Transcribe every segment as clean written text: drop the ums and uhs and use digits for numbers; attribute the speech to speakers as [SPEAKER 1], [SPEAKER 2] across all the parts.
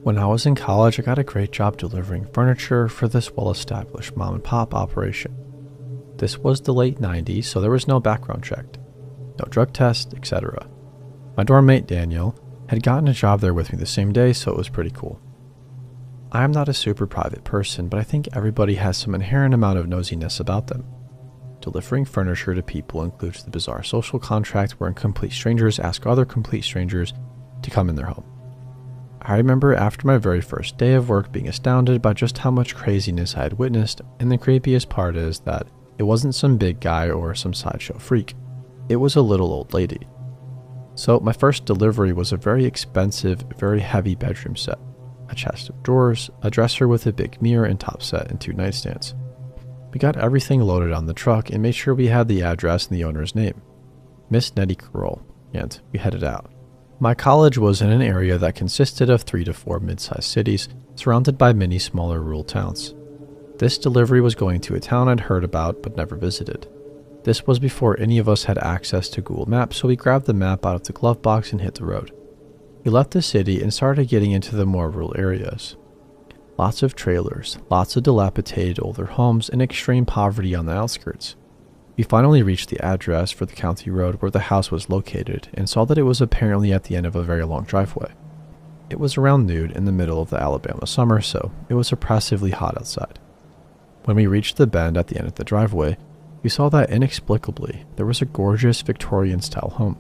[SPEAKER 1] When I was in college, I got a great job delivering furniture for this well-established mom-and-pop operation. This was the late 90s, so there was no background check, no drug test, etc. My dorm mate, Daniel, had gotten a job there with me the same day, so it was pretty cool. I am not a super private person, but I think everybody has some inherent amount of nosiness about them. Delivering furniture to people includes the bizarre social contract wherein complete strangers ask other complete strangers to come in their home. I remember after my very first day of work being astounded by just how much craziness I had witnessed, and the creepiest part is that it wasn't some big guy or some sideshow freak. It was a little old lady. So my first delivery was a very expensive, very heavy bedroom set. A chest of drawers, a dresser with a big mirror and top set, and 2 nightstands. We got everything loaded on the truck and made sure we had the address and the owner's name, Miss Nettie Carroll, and we headed out. My college was in an area that consisted of 3 to 4 mid-sized cities, surrounded by many smaller rural towns. This delivery was going to a town I'd heard about but never visited. This was before any of us had access to Google Maps, so we grabbed the map out of the glove box and hit the road. We left the city and started getting into the more rural areas. Lots of trailers, lots of dilapidated older homes, and extreme poverty on the outskirts. We finally reached the address for the county road where the house was located and saw that it was apparently at the end of a very long driveway. It was around noon in the middle of the Alabama summer, so it was oppressively hot outside. When we reached the bend at the end of the driveway, we saw that inexplicably there was a gorgeous Victorian-style home.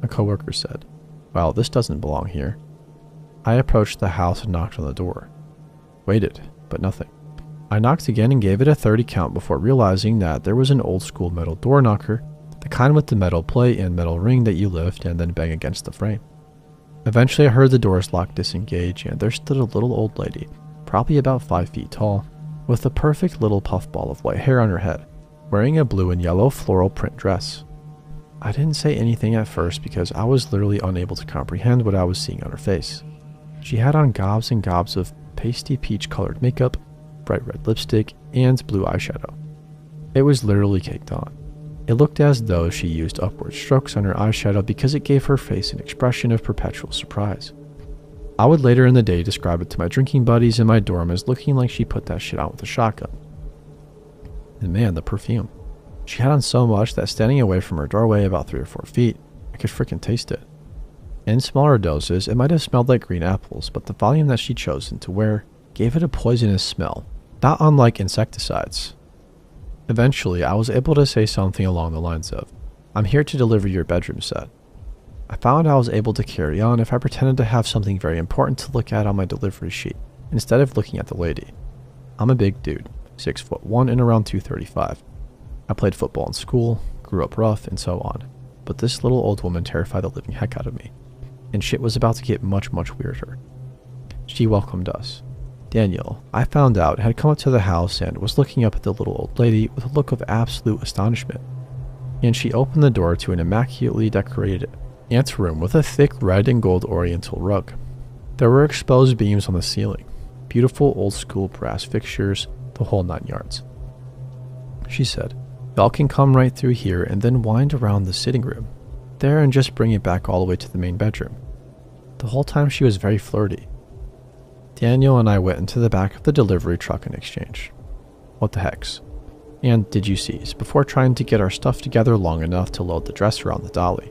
[SPEAKER 1] A coworker said, "Well, this doesn't belong here." I approached the house and knocked on the door. Waited, but nothing. I knocked again and gave it a 30 count before realizing that there was an old school metal door knocker, the kind with the metal plate and metal ring that you lift and then bang against the frame. Eventually I heard the door's lock disengage and there stood a little old lady, probably about 5 feet tall, with a perfect little puffball of white hair on her head, wearing a blue and yellow floral print dress. I didn't say anything at first because I was literally unable to comprehend what I was seeing on her face. She had on gobs and gobs of pasty peach colored makeup, bright red lipstick, and blue eyeshadow. It was literally caked on. It looked as though she used upward strokes on her eyeshadow because it gave her face an expression of perpetual surprise. I would later in the day describe it to my drinking buddies in my dorm as looking like she put that shit out with a shotgun. And man, the perfume. She had on so much that standing away from her doorway about 3 or 4 feet, I could frickin' taste it. In smaller doses, it might have smelled like green apples, but the volume that she'd chosen to wear gave it a poisonous smell, not unlike insecticides. Eventually, I was able to say something along the lines of, "I'm here to deliver your bedroom set." I found I was able to carry on if I pretended to have something very important to look at on my delivery sheet, instead of looking at the lady. I'm a big dude, 6'1" and around 235. I played football in school, grew up rough, and so on, but this little old woman terrified the living heck out of me, and shit was about to get much, much weirder. She welcomed us. Daniel, I found out, had come up to the house and was looking up at the little old lady with a look of absolute astonishment, and she opened the door to an immaculately decorated anteroom with a thick red and gold oriental rug. There were exposed beams on the ceiling, beautiful old school brass fixtures, the whole 9 yards. She said, "Y'all can come right through here and then wind around the sitting room there and just bring it back all the way to the main bedroom." The whole time she was very flirty. Daniel and I went into the back of the delivery truck and exchanged "What the hex?" and "Did you seize?" before trying to get our stuff together long enough to load the dresser on the dolly.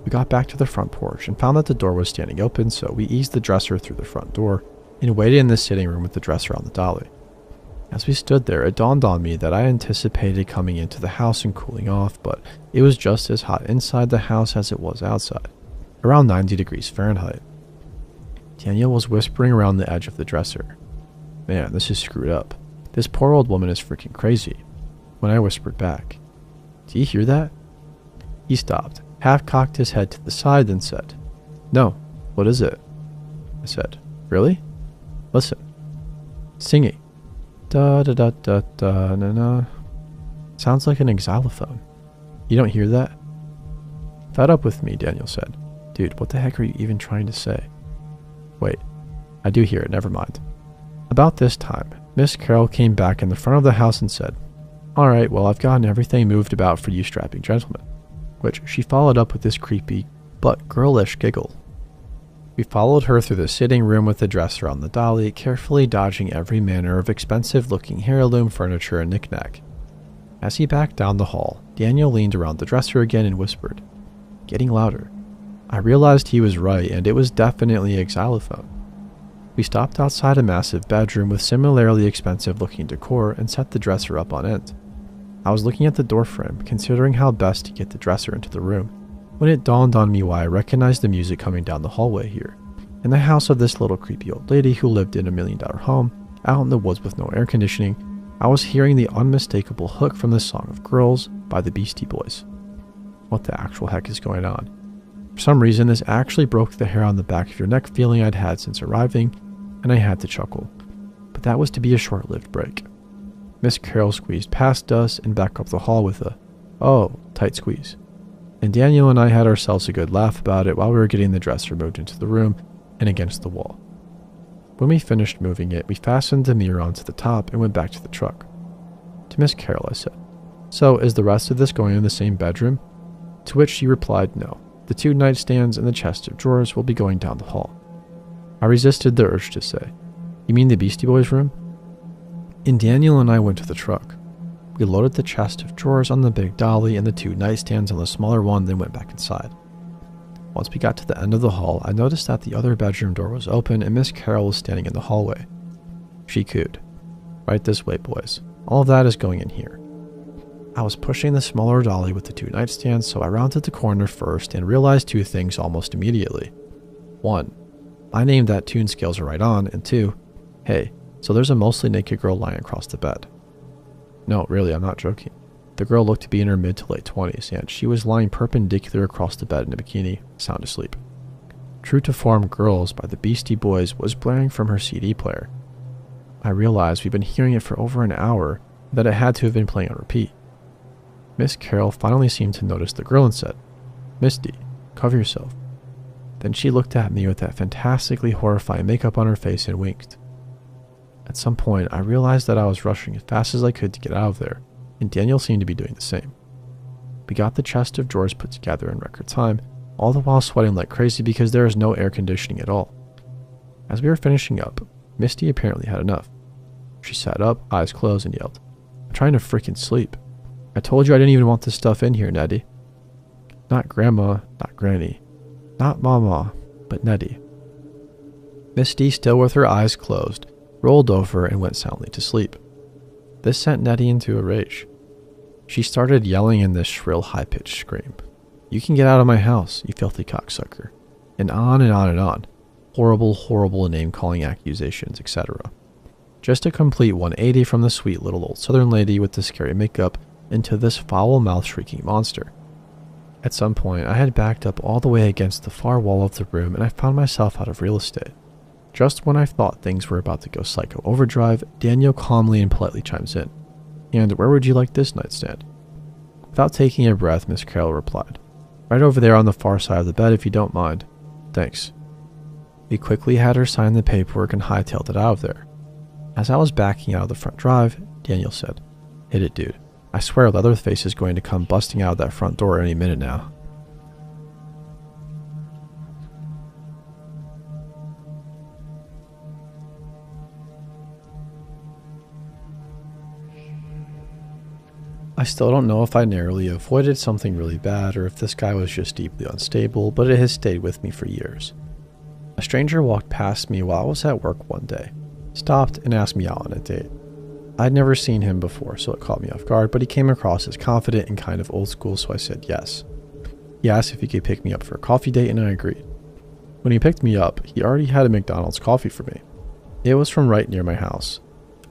[SPEAKER 1] We got back to the front porch and found that the door was standing open, so we eased the dresser through the front door and waited in the sitting room with the dresser on the dolly. As we stood there, it dawned on me that I anticipated coming into the house and cooling off, but it was just as hot inside the house as it was outside, around 90 degrees Fahrenheit. Daniel was whispering around the edge of the dresser. "Man, this is screwed up. This poor old woman is freaking crazy." When I whispered back, "Do you hear that?" He stopped, half-cocked his head to the side, then said, "No, what is it?" I said, "Really? Listen. Singing. Da da da da da na na. Sounds like an xylophone. You don't hear that?" "Fed up with me," Daniel said. "Dude, what the heck are you even trying to say?" "Wait, I do hear it, never mind." About this time, Miss Carroll came back in the front of the house and said, "Alright, well, I've gotten everything moved about for you strapping gentlemen," which she followed up with this creepy but girlish giggle. We We followed her through the sitting room with the dresser on the dolly, carefully dodging every manner of expensive-looking heirloom furniture and knickknack. As he backed down the hall, Daniel leaned around the dresser again and whispered, getting louder. I realized he was right, and it was definitely a xylophone. We stopped outside a massive bedroom with similarly expensive-looking decor and set the dresser up on end. I was looking at the doorframe, considering how best to get the dresser into the room, when it dawned on me why I recognized the music coming down the hallway here. In the house of this little creepy old lady who lived in $1 million home, out in the woods with no air conditioning, I was hearing the unmistakable hook from the song of Girls by the Beastie Boys. What the actual heck is going on? For some reason, this actually broke the hair on the back of your neck feeling I'd had since arriving, and I had to chuckle. But that was to be a short-lived break. Miss Carol squeezed past us and back up the hall with a, "Oh," tight squeeze. And Daniel and I had ourselves a good laugh about it while we were getting the dresser moved into the room and against the wall. When we finished moving it, we fastened the mirror onto the top and went back to the truck. To Miss Carol, I said, "So, is the rest of this going in the same bedroom?" To which she replied, "No. The 2 nightstands and the chest of drawers will be going down the hall." I resisted the urge to say, "You mean the Beastie Boys room?" And Daniel and I went to the truck. We loaded the chest of drawers on the big dolly and the 2 nightstands on the smaller one, then went back inside. Once we got to the end of the hall, I noticed that the other bedroom door was open and Miss Carol was standing in the hallway. She cooed, "Right this way, boys. All of that is going in here." I was pushing the smaller dolly with the 2 nightstands, so I rounded the corner first and realized 2 things almost immediately. 1, my name that tune scales are right on, and 2, hey, so there's a mostly naked girl lying across the bed. No, really, I'm not joking. The girl looked to be in her mid to late 20s, and she was lying perpendicular across the bed in a bikini, sound asleep. True to form, Girls by the Beastie Boys was blaring from her CD player. I realized we'd been hearing it for over an hour, and that it had to have been playing on repeat. Miss Carol finally seemed to notice the girl and said, "Misty, cover yourself." Then she looked at me with that fantastically horrifying makeup on her face and winked. At some point, I realized that I was rushing as fast as I could to get out of there, and Daniel seemed to be doing the same. We got the chest of drawers put together in record time, all the while sweating like crazy because there is no air conditioning at all. As we were finishing up, Misty apparently had enough. She sat up, eyes closed, and yelled, "I'm trying to freaking sleep. I told you I didn't even want this stuff in here, Nettie." Not Grandma, not Granny, not Mama, but Nettie. Misty, still with her eyes closed, rolled over and went soundly to sleep. This sent Nettie into a rage. She started yelling in this shrill, high-pitched scream. "You can get out of my house, you filthy cocksucker." And on and on and on. Horrible, horrible name-calling accusations, etc. Just a complete 180 from the sweet little old southern lady with the scary makeup into this foul-mouthed shrieking monster. At some point, I had backed up all the way against the far wall of the room and I found myself out of real estate. Just when I thought things were about to go psycho overdrive, Daniel calmly and politely chimes in. "And where would you like this nightstand?" Without taking a breath, Miss Carol replied, "Right over there on the far side of the bed if you don't mind. Thanks." We quickly had her sign the paperwork and hightailed it out of there. As I was backing out of the front drive, Daniel said, "Hit it, dude. I swear Leatherface is going to come busting out of that front door any minute now." I still don't know if I narrowly avoided something really bad or if this guy was just deeply unstable, but it has stayed with me for years. A stranger walked past me while I was at work one day, stopped and asked me out on a date. I'd never seen him before, so it caught me off guard, but he came across as confident and kind of old school, so I said yes. He asked if he could pick me up for a coffee date, and I agreed. When he picked me up, he already had a McDonald's coffee for me. It was from right near my house.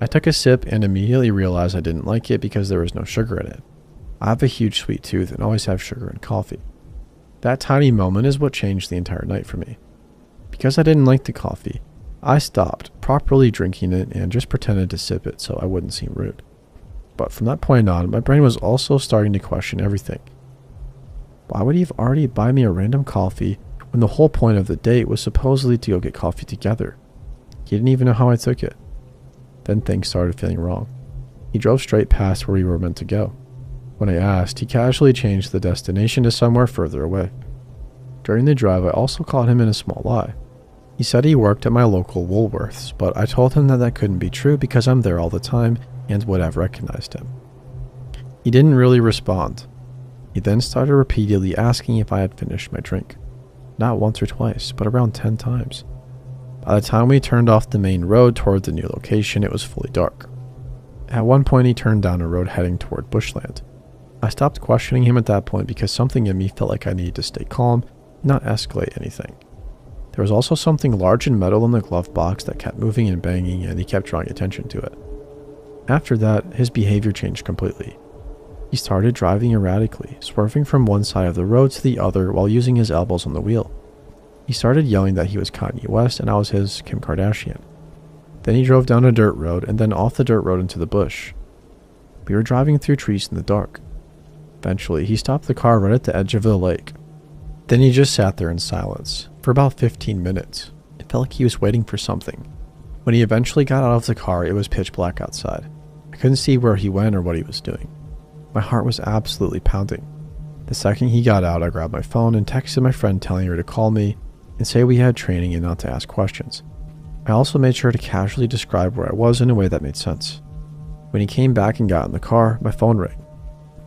[SPEAKER 1] I took a sip and immediately realized I didn't like it because there was no sugar in it. I have a huge sweet tooth and always have sugar in coffee. That tiny moment is what changed the entire night for me. Because I didn't like the coffee, I stopped properly drinking it and just pretended to sip it so I wouldn't seem rude. But from that point on, my brain was also starting to question everything. Why would he have already buy me a random coffee when the whole point of the date was supposedly to go get coffee together? He didn't even know how I took it. Then things started feeling wrong. He drove straight past where we were meant to go. When I asked, he casually changed the destination to somewhere further away. During the drive, I also caught him in a small lie. He said he worked at my local Woolworths, but I told him that that couldn't be true because I'm there all the time and would have recognized him. He didn't really respond. He then started repeatedly asking if I had finished my drink. Not once or twice, but around 10 times. By the time we turned off the main road toward the new location, it was fully dark. At one point, he turned down a road heading toward bushland. I stopped questioning him at that point because something in me felt like I needed to stay calm and not escalate anything. There was also something large and metal in the glove box that kept moving and banging, and he kept drawing attention to it. After that, his behavior changed completely. He started driving erratically, swerving from one side of the road to the other while using his elbows on the wheel. He started yelling that he was Kanye West and I was his Kim Kardashian. Then he drove down a dirt road and then off the dirt road into the bush. We were driving through trees in the dark. Eventually, he stopped the car right at the edge of the lake. Then he just sat there in silence for about 15 minutes. It felt like he was waiting for something. When he eventually got out of the car, it was pitch black outside. I couldn't see where he went or what he was doing. My heart was absolutely pounding. The second he got out, I grabbed my phone and texted my friend telling her to call me and say we had training and not to ask questions. I also made sure to casually describe where I was in a way that made sense. When he came back and got in the car, my phone rang.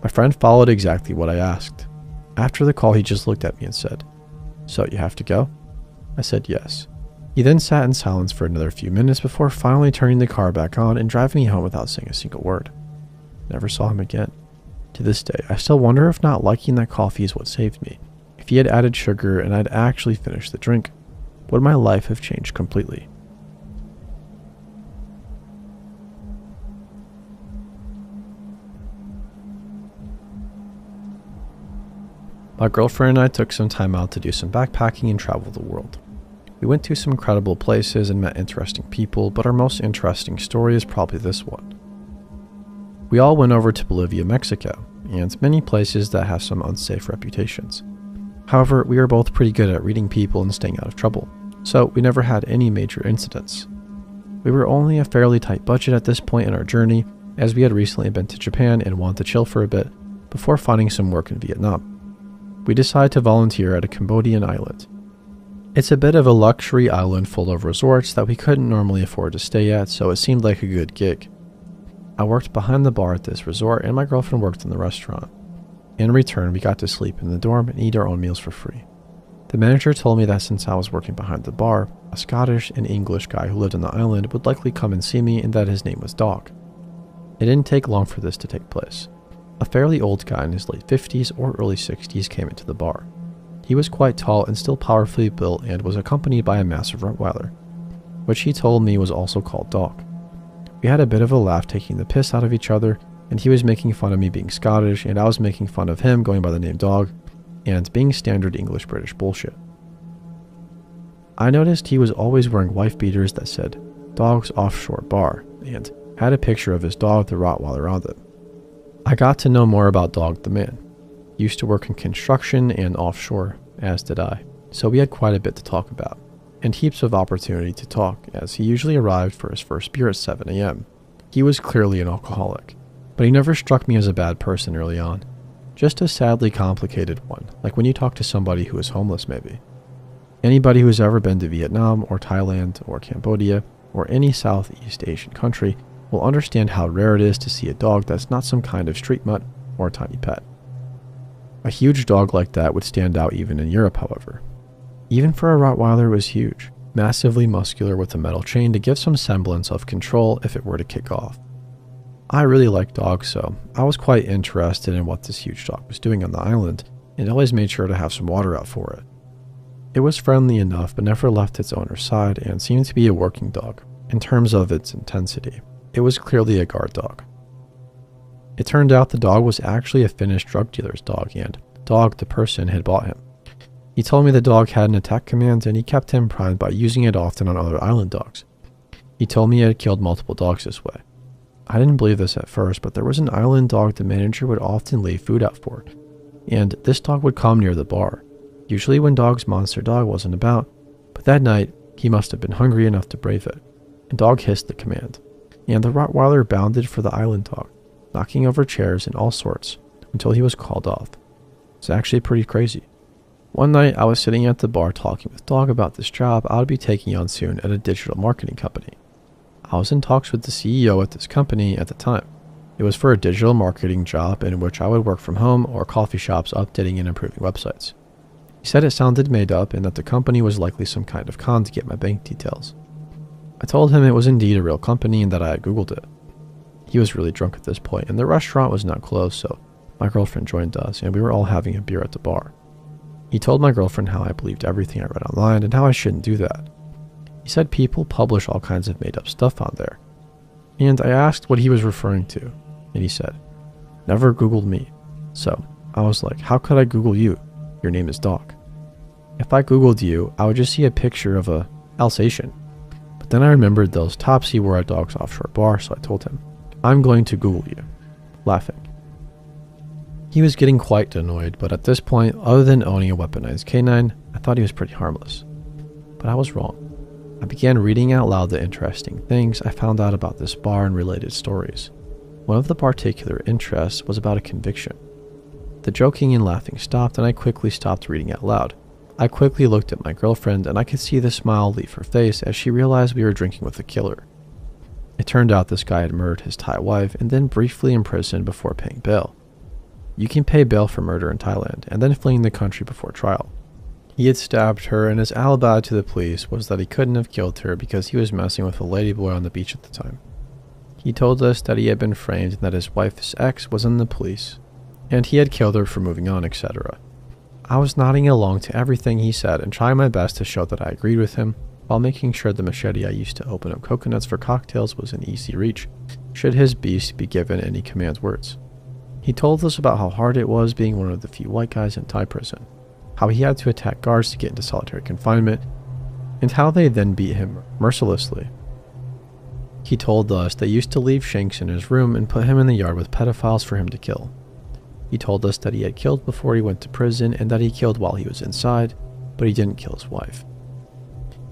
[SPEAKER 1] My friend followed exactly what I asked. After the call, he just looked at me and said, "So you have to go?" I said yes. He then sat in silence for another few minutes before finally turning the car back on and driving me home without saying a single word. Never saw him again. To this day, I still wonder if not liking that coffee is what saved me. If he had added sugar and I'd actually finished the drink, would my life have changed completely? My girlfriend and I took some time out to do some backpacking and travel the world. We went to some incredible places and met interesting people, but our most interesting story is probably this one. We all went over to Bolivia, Mexico, and many places that have some unsafe reputations. However, we are both pretty good at reading people and staying out of trouble, so we never had any major incidents. We were only a fairly tight budget at this point in our journey, as we had recently been to Japan and wanted to chill for a bit before finding some work in Vietnam. We decided to volunteer at a Cambodian island. It's a bit of a luxury island full of resorts that we couldn't normally afford to stay at, so it seemed like a good gig. I worked behind the bar at this resort, and my girlfriend worked in the restaurant. In return, we got to sleep in the dorm and eat our own meals for free. The manager told me that since I was working behind the bar, a Scottish and English guy who lived on the island would likely come and see me and that his name was Dog. It didn't take long for this to take place. A fairly old guy in his late 50s or early 60s came into the bar. He was quite tall and still powerfully built and was accompanied by a massive Rottweiler, which he told me was also called Dog. We had a bit of a laugh taking the piss out of each other, and he was making fun of me being Scottish, and I was making fun of him going by the name Dog, and being standard English-British bullshit. I noticed he was always wearing wife beaters that said, "Dog's Offshore Bar," and had a picture of his dog, the Rottweiler, on them. I got to know more about Dog the man. He used to work in construction and offshore, as did I, so we had quite a bit to talk about, and heaps of opportunity to talk, as he usually arrived for his first beer at 7 a.m. He was clearly an alcoholic, but he never struck me as a bad person early on. Just a sadly complicated one, like when you talk to somebody who is homeless maybe. Anybody who's ever been to Vietnam or Thailand or Cambodia or any Southeast Asian country will understand how rare it is to see a dog that's not some kind of street mutt or a tiny pet. A huge dog like that would stand out even in Europe, however. Even for a Rottweiler, it was huge, massively muscular with a metal chain to give some semblance of control if it were to kick off. I really like dogs, so I was quite interested in what this huge dog was doing on the island, and always made sure to have some water out for it. It was friendly enough, but never left its owner's side, and seemed to be a working dog, in terms of its intensity. It was clearly a guard dog. It turned out the dog was actually a Finnish drug dealer's dog, and Dog, the person, had bought him. He told me the dog had an attack command, and he kept him primed by using it often on other island dogs. He told me he had killed multiple dogs this way. I didn't believe this at first, but there was an island dog the manager would often leave food out for, and this dog would come near the bar, usually when Dog's monster dog wasn't about, but that night, he must have been hungry enough to brave it, and Dog hissed the command, and the Rottweiler bounded for the island dog, knocking over chairs and all sorts, until he was called off. It's actually pretty crazy. One night, I was sitting at the bar talking with Dog about this job I would be taking on soon at a digital marketing company. I was in talks with the CEO at this company at the time. It was for a digital marketing job in which I would work from home or coffee shops updating and improving websites. He said it sounded made up and that the company was likely some kind of con to get my bank details. I told him it was indeed a real company and that I had Googled it. He was really drunk at this point and the restaurant was now closed, so my girlfriend joined us and we were all having a beer at the bar. He told my girlfriend how I believed everything I read online and how I shouldn't do that. He said people publish all kinds of made up stuff on there. And I asked what he was referring to, and he said, "Never Googled me." So I was like, how could I Google you? Your name is Dog. If I Googled you, I would just see a picture of a Alsatian. But then I remembered those tops he wore at Dog's offshore bar, so I told him, "I'm going to Google you," laughing. He was getting quite annoyed, but at this point, other than owning a weaponized canine, I thought he was pretty harmless. But I was wrong. I began reading out loud the interesting things I found out about this bar and related stories. One of the particular interests was about a conviction. The joking and laughing stopped, and I quickly stopped reading out loud. I quickly looked at my girlfriend, and I could see the smile leave her face as she realized we were drinking with a killer. It turned out this guy had murdered his Thai wife and then briefly imprisoned before paying bail. You can pay bail for murder in Thailand and then fleeing the country before trial. He had stabbed her, and his alibi to the police was that he couldn't have killed her because he was messing with a ladyboy on the beach at the time. He told us that he had been framed and that his wife's ex was in the police, and he had killed her for moving on, etc. I was nodding along to everything he said and trying my best to show that I agreed with him, while making sure the machete I used to open up coconuts for cocktails was in easy reach, should his beast be given any command words. He told us about how hard it was being one of the few white guys in Thai prison, how he had to attack guards to get into solitary confinement, and how they then beat him mercilessly. He told us they used to leave Shanks in his room and put him in the yard with pedophiles for him to kill. He told us that he had killed before he went to prison and that he killed while he was inside, but he didn't kill his wife.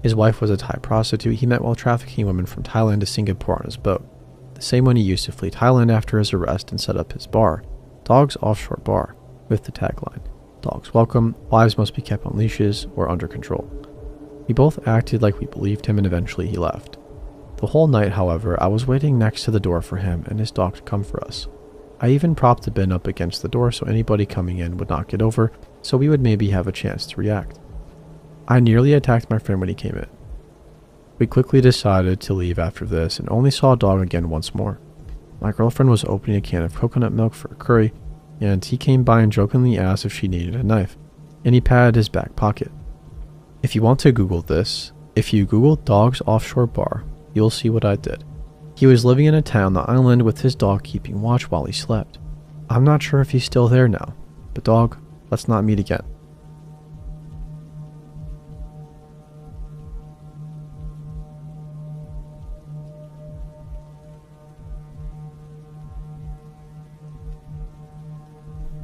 [SPEAKER 1] His wife was a Thai prostitute he met while trafficking women from Thailand to Singapore on his boat, the same one he used to flee Thailand after his arrest and set up his bar, Dog's Offshore Bar, with the tagline, "Dogs welcome, wives must be kept on leashes or under control." We both acted like we believed him and eventually he left. The whole night, however, I was waiting next to the door for him and his dog to come for us. I even propped a bin up against the door so anybody coming in would knock it over, so we would maybe have a chance to react. I nearly attacked my friend when he came in. We quickly decided to leave after this and only saw Dog again once more. My girlfriend was opening a can of coconut milk for a curry, and he came by and jokingly asked if she needed a knife, and he patted his back pocket. If you want to Google this, if you Google Dog's Offshore Bar, you'll see what I did. He was living in a town on the island with his dog keeping watch while he slept. I'm not sure if he's still there now, but Dog, let's not meet again.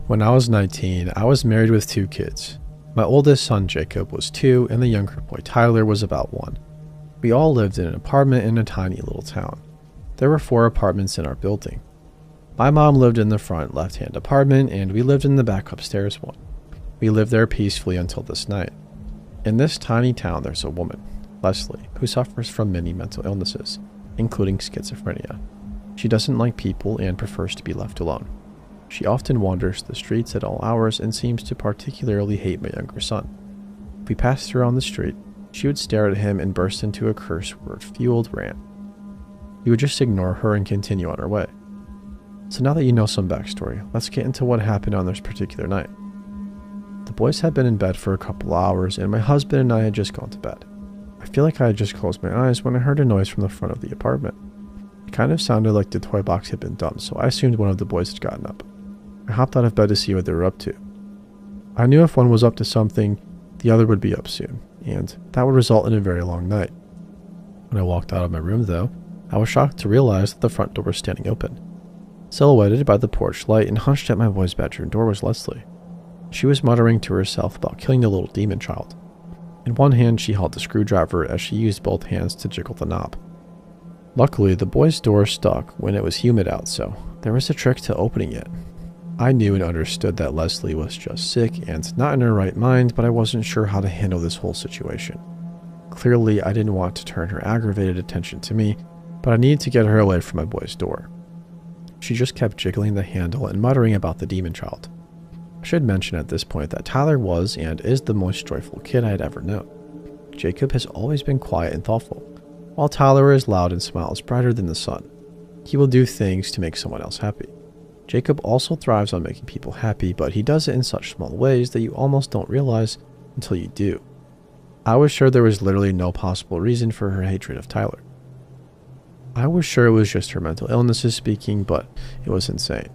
[SPEAKER 1] When I was 19, I was married with 2 kids. My oldest son Jacob was 2 and the younger boy Tyler was about 1. We all lived in an apartment in a tiny little town. There were 4 apartments in our building. My mom lived in the front left-hand apartment and we lived in the back upstairs one. We lived there peacefully until this night. In this tiny town there's a woman, Leslie, who suffers from many mental illnesses, including schizophrenia. She doesn't like people and prefers to be left alone. She often wanders the streets at all hours and seems to particularly hate my younger son. If we passed her on the street, she would stare at him and burst into a curse word-fueled rant. We would just ignore her and continue on our way. So now that you know some backstory, let's get into what happened on this particular night. The boys had been in bed for a couple hours and my husband and I had just gone to bed. I feel like I had just closed my eyes when I heard a noise from the front of the apartment. It kind of sounded like the toy box had been dumped, so I assumed one of the boys had gotten up. I hopped out of bed to see what they were up to. I knew if one was up to something, the other would be up soon, and that would result in a very long night. When I walked out of my room, though, I was shocked to realize that the front door was standing open. Silhouetted by the porch light and hunched at my boy's bedroom door was Leslie. She was muttering to herself about killing the little demon child. In one hand, she held the screwdriver as she used both hands to jiggle the knob. Luckily, the boy's door stuck when it was humid out, so there was a trick to opening it. I knew and understood that Leslie was just sick and not in her right mind, but I wasn't sure how to handle this whole situation. Clearly, I didn't want to turn her aggravated attention to me, but I needed to get her away from my boy's door. She just kept jiggling the handle and muttering about the demon child. I should mention at this point that Tyler was and is the most joyful kid I had ever known. Jacob has always been quiet and thoughtful, while Tyler is loud and smiles brighter than the sun. He will do things to make someone else happy. Jacob also thrives on making people happy, but he does it in such small ways that you almost don't realize until you do. I was sure there was literally no possible reason for her hatred of Tyler. I was sure it was just her mental illnesses speaking, but it was insane.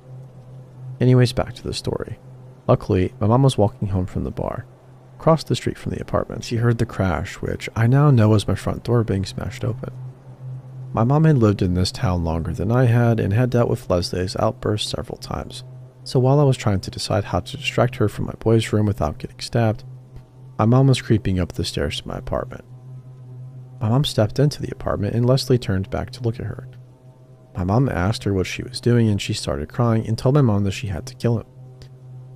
[SPEAKER 1] Anyways, back to the story. Luckily, my mom was walking home from the bar. Across the street from the apartment, she heard the crash, which I now know was my front door being smashed open. My mom had lived in this town longer than I had and had dealt with Leslie's outbursts several times, so while I was trying to decide how to distract her from my boy's room without getting stabbed, my mom was creeping up the stairs to my apartment. My mom stepped into the apartment and Leslie turned back to look at her. My mom asked her what she was doing and she started crying and told my mom that she had to kill him.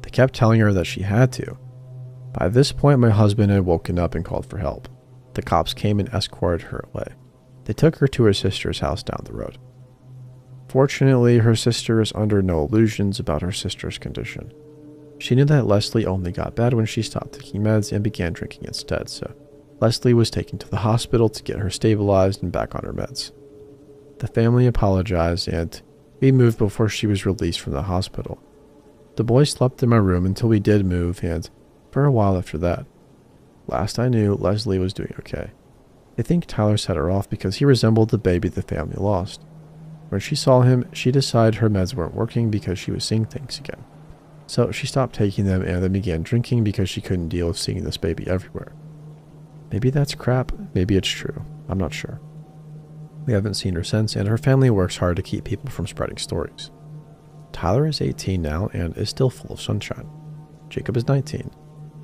[SPEAKER 1] They kept telling her that she had to. By this point, my husband had woken up and called for help. The cops came and escorted her away. They took her to her sister's house down the road. Fortunately, her sister is under no illusions about her sister's condition. She knew that Leslie only got bad when she stopped taking meds and began drinking instead, so Leslie was taken to the hospital to get her stabilized and back on her meds. The family apologized and we moved before she was released from the hospital. The boy slept in my room until we did move and for a while after that. Last I knew, Leslie was doing okay. I think Tyler set her off because he resembled the baby the family lost. When she saw him, she decided her meds weren't working because she was seeing things again. So she stopped taking them and then began drinking because she couldn't deal with seeing this baby everywhere. Maybe that's crap, maybe it's true. I'm not sure. We haven't seen her since, and her family works hard to keep people from spreading stories. Tyler is 18 now and is still full of sunshine. Jacob is 19.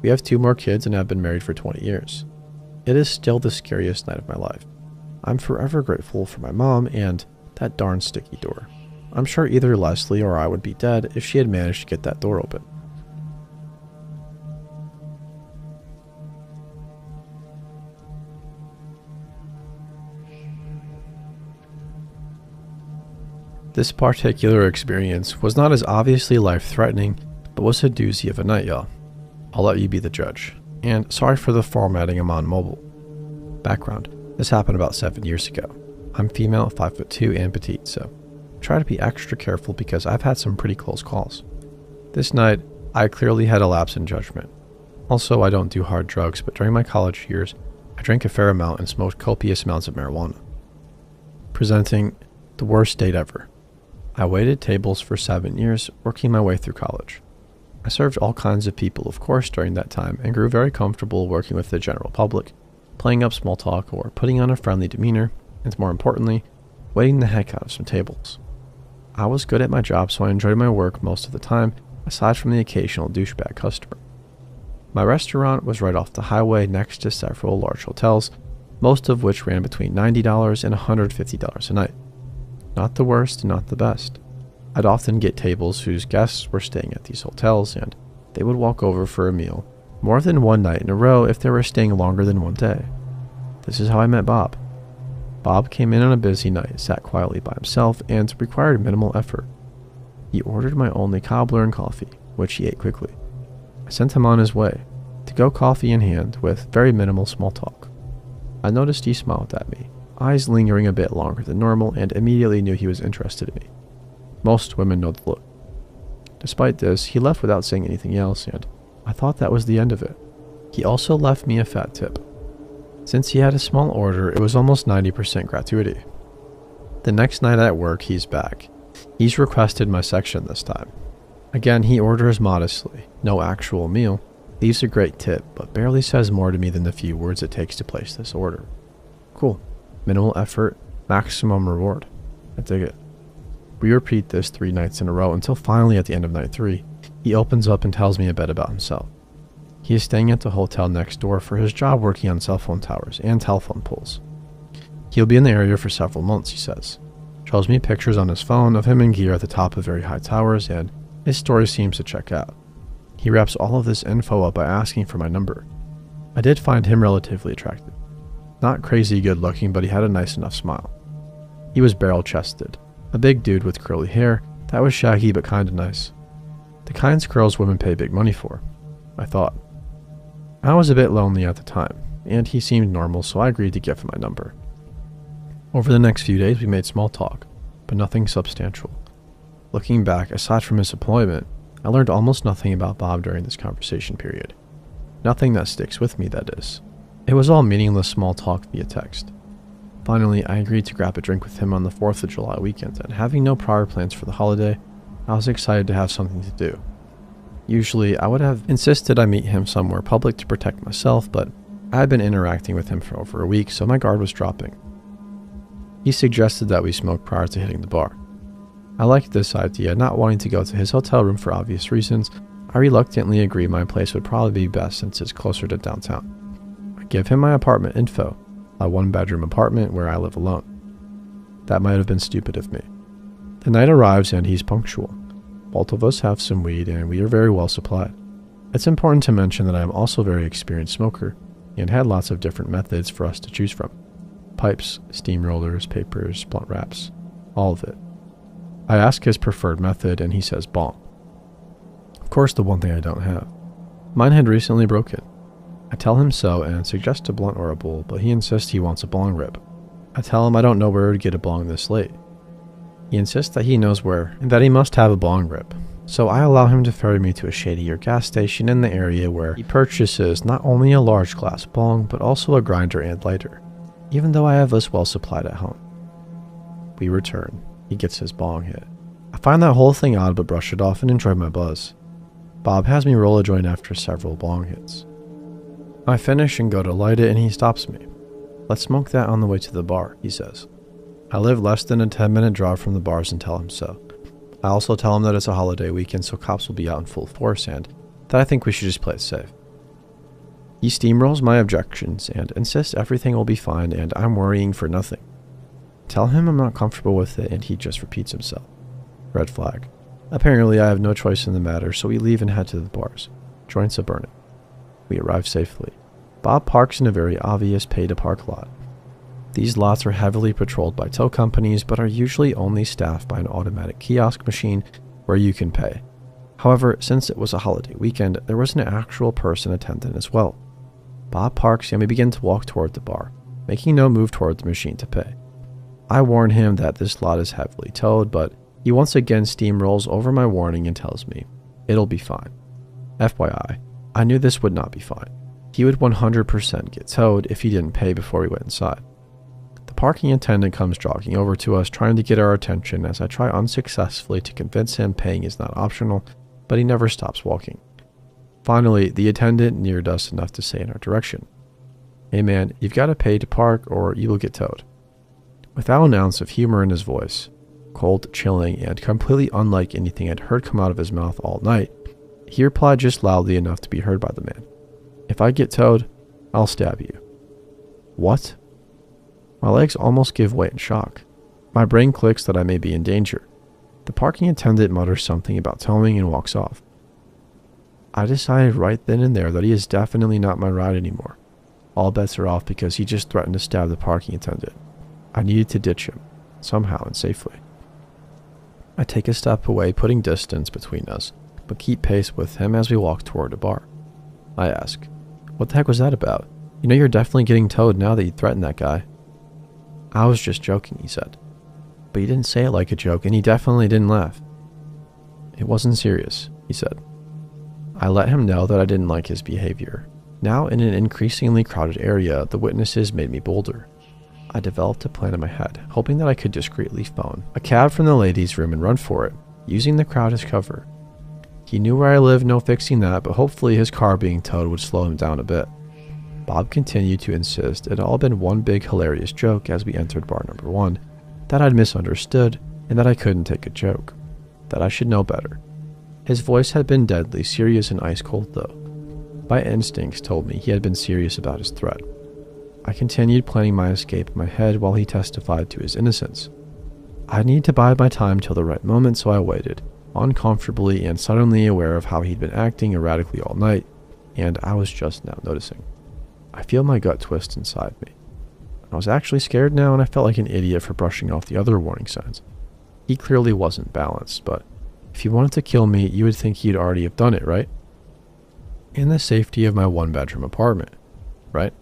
[SPEAKER 1] We have 2 more kids and have been married for 20 years. It is still the scariest night of my life. I'm forever grateful for my mom and that darn sticky door. I'm sure either Leslie or I would be dead if she had managed to get that door open. This particular experience was not as obviously life-threatening, but was a doozy of a night, y'all. I'll let you be the judge. And sorry for the formatting, I'm on mobile. Background: this happened about 7 years ago. I'm female, 5'2" and petite, so try to be extra careful because I've had some pretty close calls. This night, I clearly had a lapse in judgment. Also, I don't do hard drugs, but during my college years, I drank a fair amount and smoked copious amounts of marijuana. Presenting the worst date ever. I waited tables for 7 years, working my way through college. I served all kinds of people, of course, during that time, and grew very comfortable working with the general public, playing up small talk or putting on a friendly demeanor, and more importantly, waiting the heck out of some tables. I was good at my job, so I enjoyed my work most of the time, aside from the occasional douchebag customer. My restaurant was right off the highway next to several large hotels, most of which ran between $90 and $150 a night. Not the worst, not the best. I'd often get tables whose guests were staying at these hotels, and they would walk over for a meal more than one night in a row if they were staying longer than one day. This is how I met Bob. Bob came in on a busy night, sat quietly by himself, and required minimal effort. He ordered my only cobbler and coffee, which he ate quickly. I sent him on his way, to go coffee in hand, with very minimal small talk. I noticed he smiled at me, eyes lingering a bit longer than normal, and immediately knew he was interested in me. Most women know the look. Despite this, he left without saying anything else, and I thought that was the end of it. He also left me a fat tip. Since he had a small order, it was almost 90% gratuity. The next night at work, he's back. He's requested my section this time. Again, he orders modestly, no actual meal, leaves a great tip, but barely says more to me than the few words it takes to place this order. Cool. Minimal effort, maximum reward. I dig it. We repeat this 3 nights in a row until finally at the end of night 3, he opens up and tells me a bit about himself. He is staying at the hotel next door for his job working on cell phone towers and telephone poles. He'll be in the area for several months, he says. Shows me pictures on his phone of him in gear at the top of very high towers, and His story seems to check out. He wraps all of this info up by asking for my number. I did find him relatively attractive. Not crazy good looking, but he had a nice enough smile. He was barrel-chested, a big dude with curly hair that was shaggy but kinda nice. The kinds girls women pay big money for, I thought. I was a bit lonely at the time, and he seemed normal, so I agreed to give him my number. Over the next few days we made small talk, but nothing substantial. Looking back, aside from his employment, I learned almost nothing about Bob during this conversation period. Nothing that sticks with me, that is. It was all meaningless small talk via text. Finally, I agreed to grab a drink with him on the 4th of July weekend, and having no prior plans for the holiday, I was excited to have something to do. Usually, I would have insisted I meet him somewhere public to protect myself, but I had been interacting with him for over a week, so my guard was dropping. He suggested that we smoke prior to hitting the bar. I liked this idea, not wanting to go to his hotel room for obvious reasons. I reluctantly agreed my place would probably be best since it's closer to downtown. I give him my apartment info, a 1-bedroom apartment where I live alone. That might have been stupid of me. The night arrives and he's punctual. Both of us have some weed and we are very well supplied. It's important to mention that I am also a very experienced smoker and had lots of different methods for us to choose from. Pipes, steamrollers, papers, blunt wraps, all of it. I ask his preferred method and he says bong. Of course, the one thing I don't have. Mine had recently broken. I tell him so and suggest a blunt or a bowl, but he insists he wants a bong rip. I tell him I don't know where to get a bong this late. He insists that he knows where and that he must have a bong rip. So I allow him to ferry me to a shadier gas station in the area where he purchases not only a large glass bong, but also a grinder and lighter, even though I have this well supplied at home. We return. He gets his bong hit. I find that whole thing odd but brush it off and enjoy my buzz. Bob has me roll a joint after several bong hits. I finish and go to light it and he stops me. Let's smoke that on the way to the bar, he says. I live less than a 10-minute drive from the bars and tell him so. I also tell him that it's a holiday weekend so cops will be out in full force and that I think we should just play it safe. He steamrolls my objections and insists everything will be fine and I'm worrying for nothing. Tell him I'm not comfortable with it and he just repeats himself. Red flag. Apparently I have no choice in the matter, so we leave and head to the bars. Joints are burning. We arrive safely. Bob parks in a very obvious pay-to-park lot. These lots are heavily patrolled by tow companies, but are usually only staffed by an automatic kiosk machine where you can pay. However, since it was a holiday weekend, there was an actual person attendant as well. Bob parks and we begin to walk toward the bar, making no move toward the machine to pay. I warn him that this lot is heavily towed, but he once again steamrolls over my warning and tells me, it'll be fine. FYI, I knew this would not be fine. He would 100% get towed if he didn't pay before we went inside. The parking attendant comes jogging over to us, trying to get our attention as I try unsuccessfully to convince him paying is not optional, but he never stops walking. Finally, the attendant neared us enough to say in our direction, "Hey man, you've got to pay to park or you will get towed." Without an ounce of humor in his voice, cold, chilling, and completely unlike anything I'd heard come out of his mouth all night, he replied just loudly enough to be heard by the man, "If I get towed, I'll stab you." What? My legs almost give way in shock. My brain clicks that I may be in danger. The parking attendant mutters something about towing and walks off. I decided right then and there that he is definitely not my ride anymore. All bets are off because he just threatened to stab the parking attendant. I needed to ditch him, somehow and safely. I take a step away, putting distance between us, but keep pace with him as we walk toward a bar. I ask, "What the heck was that about? You know you're definitely getting towed now that you threatened that guy." "I was just joking," he said. But he didn't say it like a joke, and he definitely didn't laugh. "It wasn't serious," he said. I let him know that I didn't like his behavior. Now, in an increasingly crowded area, the witnesses made me bolder. I developed a plan in my head, hoping that I could discreetly phone a cab from the ladies' room and run for it, using the crowd as cover. He knew where I lived, no fixing that, but hopefully his car being towed would slow him down a bit. Bob continued to insist it had all been one big hilarious joke as we entered bar number 1, that I'd misunderstood, and that I couldn't take a joke, that I should know better. His voice had been deadly serious and ice cold though. My instincts told me he had been serious about his threat. I continued planning my escape in my head while he testified to his innocence. I needed to bide my time till the right moment, so I waited, uncomfortably and suddenly aware of how he'd been acting erratically all night, and I was just now noticing. I feel my gut twist inside me. I was actually scared now, and I felt like an idiot for brushing off the other warning signs. He clearly wasn't balanced, but if he wanted to kill me, you would think he'd already have done it, right? In the safety of my one-bedroom apartment, right?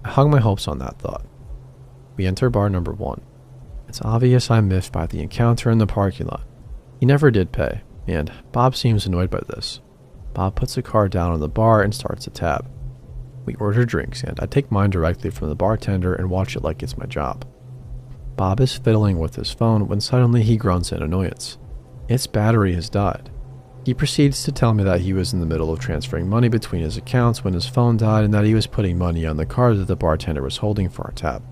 [SPEAKER 1] I hung my hopes on that thought. We enter bar number 1. It's obvious I'm miffed by the encounter in the parking lot. He never did pay, and Bob seems annoyed by this. Bob puts a card down on the bar and starts a tab. We order drinks, and I take mine directly from the bartender and watch it like it's my job. Bob is fiddling with his phone when suddenly he grunts in annoyance. Its battery has died. He proceeds to tell me that he was in the middle of transferring money between his accounts when his phone died and that he was putting money on the card that the bartender was holding for our tab.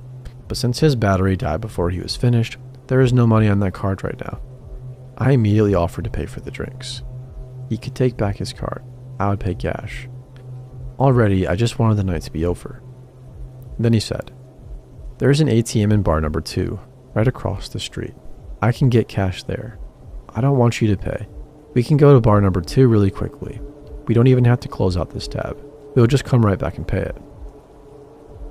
[SPEAKER 1] But since his battery died before he was finished, there is no money on that card right now. I immediately offered to pay for the drinks. He could take back his card. I would pay cash. Already, I just wanted the night to be over. Then he said, "There's an ATM in bar number 2, right across the street. I can get cash there. I don't want you to pay. We can go to bar number 2 really quickly. We don't even have to close out this tab. We'll just come right back and pay it."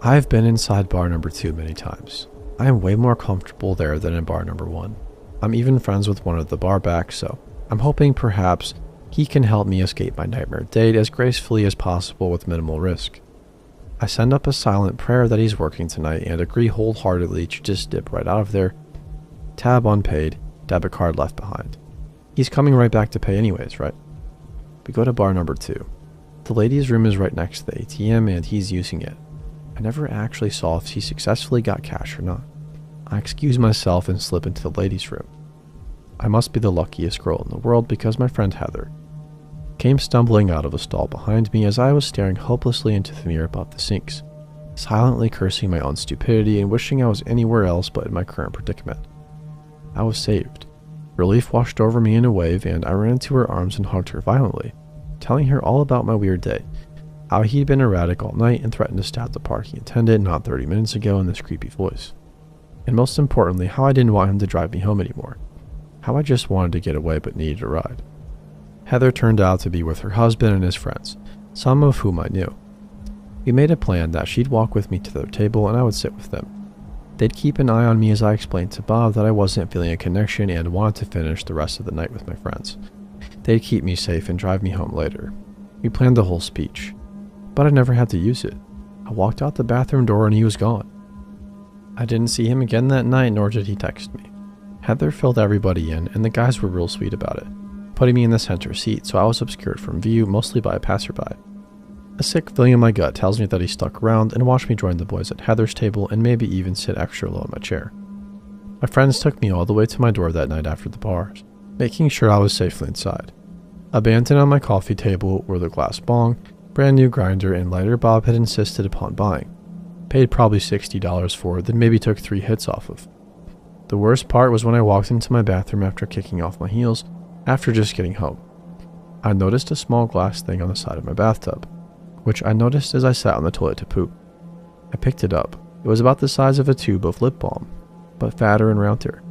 [SPEAKER 1] I've been inside bar number 2 many times. I am way more comfortable there than in bar number 1. I'm even friends with one of the bar backs, so I'm hoping perhaps he can help me escape my nightmare date as gracefully as possible with minimal risk. I send up a silent prayer that he's working tonight and agree wholeheartedly to just dip right out of there. Tab unpaid, debit card left behind. He's coming right back to pay anyways, right? We go to bar number 2. The ladies' room is right next to the ATM and he's using it. I never actually saw if he successfully got cash or not. I excuse myself and slip into the ladies' room. I must be the luckiest girl in the world because my friend Heather came stumbling out of a stall behind me as I was staring hopelessly into the mirror above the sinks, silently cursing my own stupidity and wishing I was anywhere else but in my current predicament. I was saved. Relief washed over me in a wave, and I ran into her arms and hugged her violently, telling her all about my weird day, how he'd been erratic all night and threatened to stab the parking attendant not 30 minutes ago in this creepy voice. And most importantly, how I didn't want him to drive me home anymore. How I just wanted to get away but needed a ride. Heather turned out to be with her husband and his friends, some of whom I knew. We made a plan that she'd walk with me to their table and I would sit with them. They'd keep an eye on me as I explained to Bob that I wasn't feeling a connection and wanted to finish the rest of the night with my friends. They'd keep me safe and drive me home later. We planned the whole speech, but I never had to use it. I walked out the bathroom door and he was gone. I didn't see him again that night, nor did he text me. Heather filled everybody in, and the guys were real sweet about it, putting me in the center seat so I was obscured from view mostly by a passerby. A sick feeling in my gut tells me that he stuck around and watched me join the boys at Heather's table and maybe even sit extra low in my chair. My friends took me all the way to my door that night after the bars, making sure I was safely inside. Abandoned on my coffee table were the glass bong, brand new grinder, and lighter Bob had insisted upon buying. Paid probably $60 for it, then maybe took 3 hits off of. The worst part was when I walked into my bathroom after kicking off my heels, after just getting home. I noticed a small glass thing on the side of my bathtub, which I noticed as I sat on the toilet to poop. I picked it up. It was about the size of a tube of lip balm, but fatter and rounder.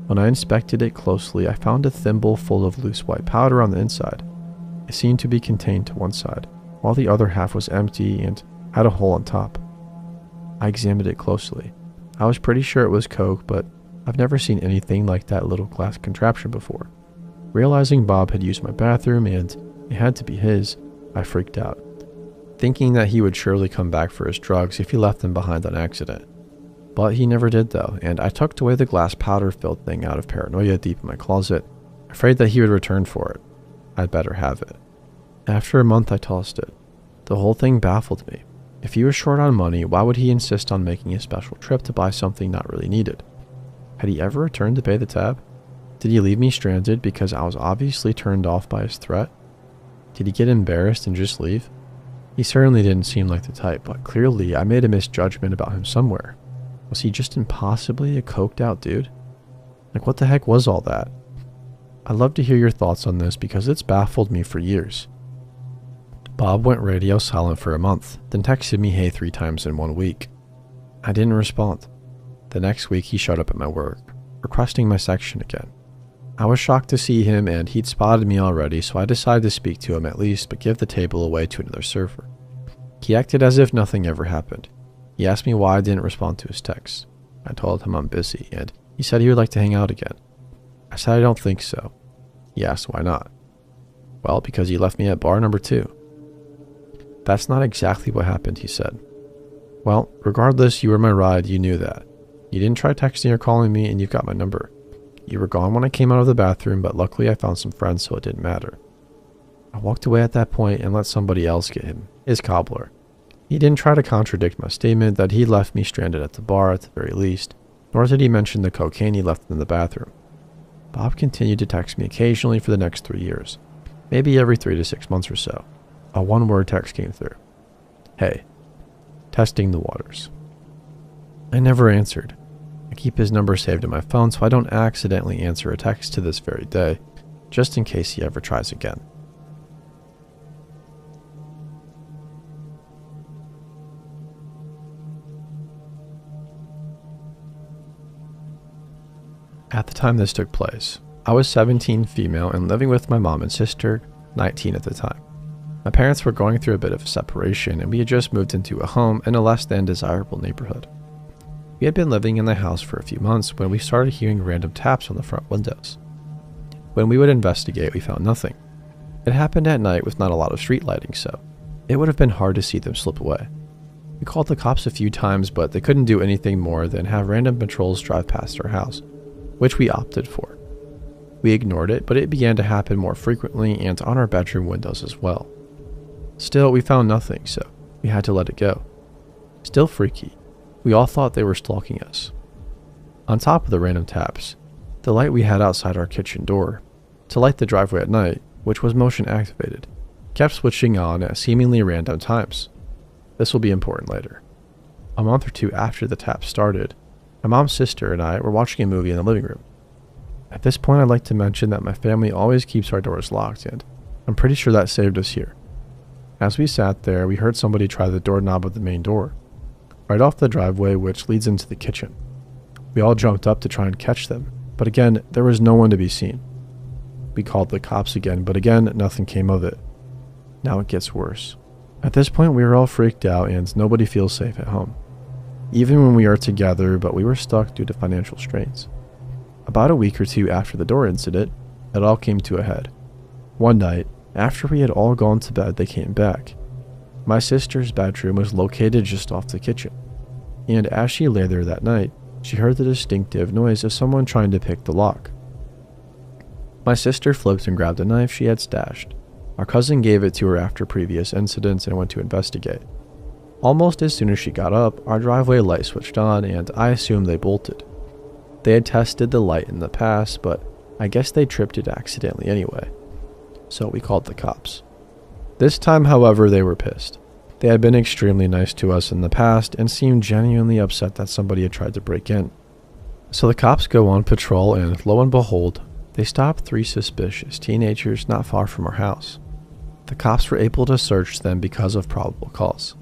[SPEAKER 1] When I inspected it closely, I found a thimble full of loose white powder on the inside. It seemed to be contained to one side, while the other half was empty and had a hole on top. I examined it closely. I was pretty sure it was Coke, but I've never seen anything like that little glass contraption before. Realizing Bob had used my bathroom and it had to be his, I freaked out, thinking that he would surely come back for his drugs if he left them behind on accident. But he never did though, and I tucked away the glass powder-filled thing out of paranoia deep in my closet, afraid that he would return for it. I'd better have it. After a month I tossed it. The whole thing baffled me. If he was short on money, why would he insist on making a special trip to buy something not really needed? Had he ever returned to pay the tab? Did he leave me stranded because I was obviously turned off by his threat? Did he get embarrassed and just leave? He certainly didn't seem like the type, but clearly I made a misjudgment about him somewhere. Was he just impossibly a coked out dude? Like, what the heck was all that? I'd love to hear your thoughts on this because it's baffled me for years. Bob went radio silent for a month, then texted me hey 3 times in 1 week. I didn't respond. The next week he showed up at my work, requesting my section again. I was shocked to see him, and he'd spotted me already, so I decided to speak to him at least, but give the table away to another server. He acted as if nothing ever happened. He asked me why I didn't respond to his texts. I told him I'm busy, and he said he would like to hang out again. I said I don't think so. He asked why not. Well, because he left me at bar number 2. That's not exactly what happened, he said. Well, regardless, you were my ride, you knew that. You didn't try texting or calling me, and you've got my number. You were gone when I came out of the bathroom, but luckily I found some friends, so it didn't matter. I walked away at that point and let somebody else get him, his cobbler. He didn't try to contradict my statement that he left me stranded at the bar at the very least, nor did he mention the cocaine he left in the bathroom. Bob continued to text me occasionally for the next 3 years, maybe every 3 to 6 months or so. A one-word text came through. Hey, testing the waters. I never answered. I keep his number saved in my phone so I don't accidentally answer a text to this very day, just in case he ever tries again. At the time this took place, I was 17, female, and living with my mom and sister, 19 at the time. My parents were going through a bit of a separation, and we had just moved into a home in a less than desirable neighborhood. We had been living in the house for a few months when we started hearing random taps on the front windows. When we would investigate, we found nothing. It happened at night with not a lot of street lighting, so it would have been hard to see them slip away. We called the cops a few times, but they couldn't do anything more than have random patrols drive past our house, which we opted for. We ignored it, but it began to happen more frequently and on our bedroom windows as well. Still, we found nothing, so we had to let it go. Still freaky. We all thought they were stalking us. On top of the random taps, the light we had outside our kitchen door, to light the driveway at night, which was motion activated, kept switching on at seemingly random times. This will be important later. A month or 2 after the taps started, my mom's sister and I were watching a movie in the living room. At this point, I'd like to mention that my family always keeps our doors locked, and I'm pretty sure that saved us here. As we sat there, we heard somebody try the doorknob of the main door, right off the driveway which leads into the kitchen. We all jumped up to try and catch them, but again, there was no one to be seen. We called the cops again, but again, nothing came of it. Now it gets worse. At this point, we were all freaked out and nobody feels safe at home. Even when we are together, but we were stuck due to financial strains. About a week or 2 after the door incident, it all came to a head. One night, after we had all gone to bed, they came back. My sister's bedroom was located just off the kitchen, and as she lay there that night, she heard the distinctive noise of someone trying to pick the lock. My sister flipped and grabbed a knife she had stashed. Our cousin gave it to her after previous incidents and went to investigate. Almost as soon as she got up, our driveway light switched on, and I assumed they bolted. They had tested the light in the past, but I guess they tripped it accidentally anyway. So we called the cops. This time, however, they were pissed. They had been extremely nice to us in the past and seemed genuinely upset that somebody had tried to break in. So the cops go on patrol, and lo and behold, they stopped 3 suspicious teenagers not far from our house. The cops were able to search them because of probable cause.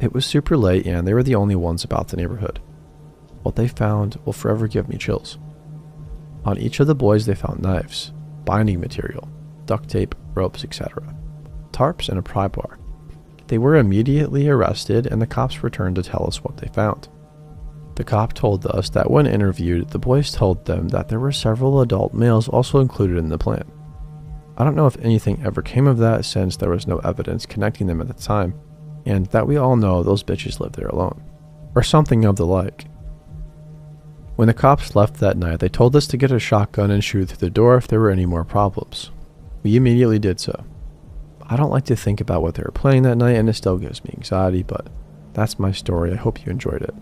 [SPEAKER 1] It was super late and they were the only ones about the neighborhood. What they found will forever give me chills. On each of the boys they found knives, binding material, duct tape, ropes, etc., tarps, and a pry bar. They were immediately arrested and the cops returned to tell us what they found. The cop told us that when interviewed, the boys told them that there were several adult males also included in the plan. I don't know if anything ever came of that since there was no evidence connecting them at the time, and that we all know those bitches lived there alone, or something of the like. When the cops left that night, they told us to get a shotgun and shoot through the door if there were any more problems. We immediately did so. I don't like to think about what they were playing that night and it still gives me anxiety, but that's my story. I hope you enjoyed it.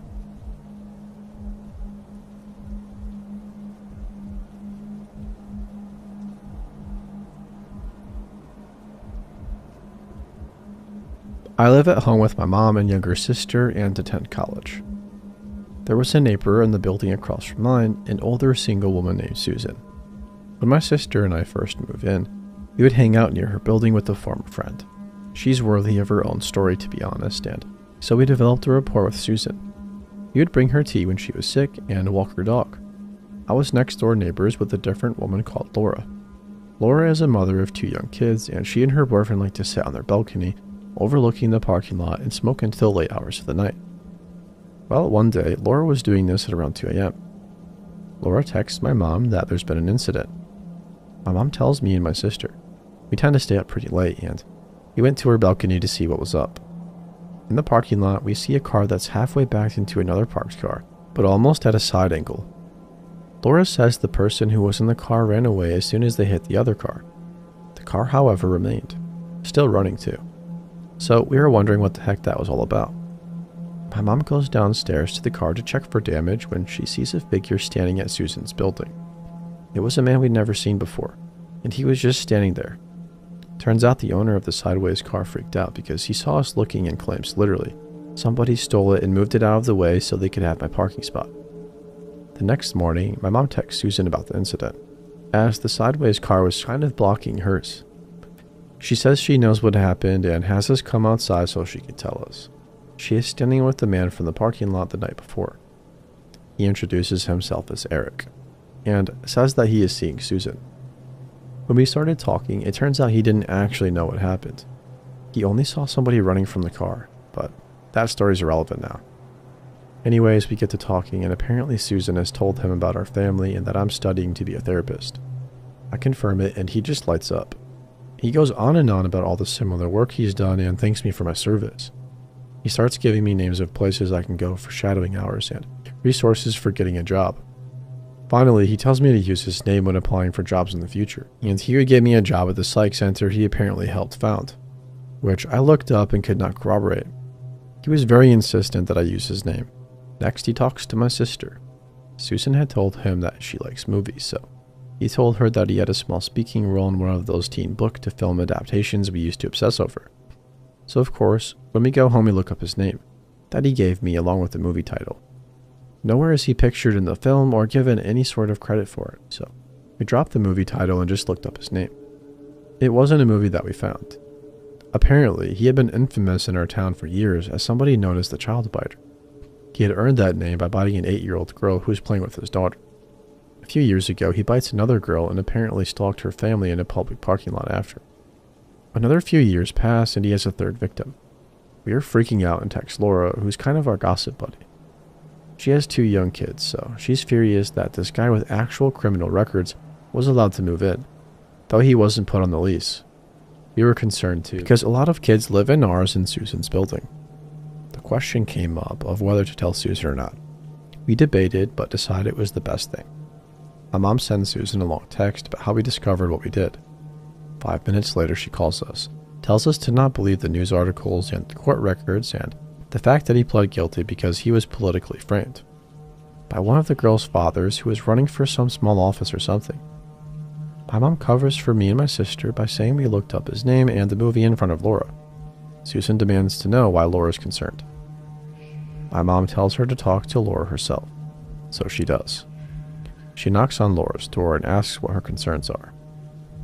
[SPEAKER 1] I live at home with my mom and younger sister and attend college. There was a neighbor in the building across from mine, an older single woman named Susan. When my sister and I first moved in, we would hang out near her building with a former friend. She's worthy of her own story, to be honest, and so we developed a rapport with Susan. We would bring her tea when she was sick and walk her dog. I was next door neighbors with a different woman called Laura. Laura is a mother of 2 young kids, and she and her boyfriend like to sit on their balcony, overlooking the parking lot and smoke until late hours of the night. Well, one day, Laura was doing this at around 2 a.m. Laura texts my mom that there's been an incident. My mom tells me and my sister. We tend to stay up pretty late, and we went to her balcony to see what was up. In the parking lot, we see a car that's halfway backed into another parked car, but almost at a side angle. Laura says the person who was in the car ran away as soon as they hit the other car. The car, however, remained, still running too. So we were wondering what the heck that was all about. My mom goes downstairs to the car to check for damage when she sees a figure standing at Susan's building. It was a man we'd never seen before, and he was just standing there. Turns out the owner of the sideways car freaked out because he saw us looking and claims, literally, somebody stole it and moved it out of the way so they could have my parking spot. The next morning, my mom texts Susan about the incident, as the sideways car was kind of blocking hers. She says she knows what happened and has us come outside so she can tell us. She is standing with the man from the parking lot the night before. He introduces himself as Eric, and says that he is seeing Susan. When we started talking, it turns out he didn't actually know what happened. He only saw somebody running from the car, but that story's irrelevant now. Anyways, we get to talking, and apparently Susan has told him about our family and that I'm studying to be a therapist. I confirm it, and he just lights up. He goes on and on about all the similar work he's done and thanks me for my service. He starts giving me names of places I can go for shadowing hours and resources for getting a job. Finally, he tells me to use his name when applying for jobs in the future, and he would give me a job at the psych center he apparently helped found, which I looked up and could not corroborate. He was very insistent that I use his name. Next, he talks to my sister. Susan had told him that she likes movies, so he told her that he had a small speaking role in one of those teen book-to-film adaptations we used to obsess over. So of course, when we go home we look up his name, that he gave me along with the movie title. Nowhere is he pictured in the film or given any sort of credit for it, so we dropped the movie title and just looked up his name. It wasn't a movie that we found. Apparently, he had been infamous in our town for years as somebody known as the child biter. He had earned that name by biting an 8-year-old girl who was playing with his daughter. A few years ago, he bites another girl and apparently stalked her family in a public parking lot after. Another few years pass and he has a third victim. We are freaking out and text Laura, who's kind of our gossip buddy. She has 2 young kids, so she's furious that this guy with actual criminal records was allowed to move in, though he wasn't put on the lease. We were concerned too, because a lot of kids live in ours and Susan's building. The question came up of whether to tell Susan or not. We debated, but decided it was the best thing. My mom sends Susan a long text about how we discovered what we did. 5 minutes later, she calls us, tells us to not believe the news articles and the court records and the fact that he pled guilty because he was politically framed by one of the girl's fathers who was running for some small office or something. My mom covers for me and my sister by saying we looked up his name and the movie in front of Laura. Susan demands to know why Laura is concerned. My mom tells her to talk to Laura herself, so she does. She knocks on Laura's door and asks what her concerns are.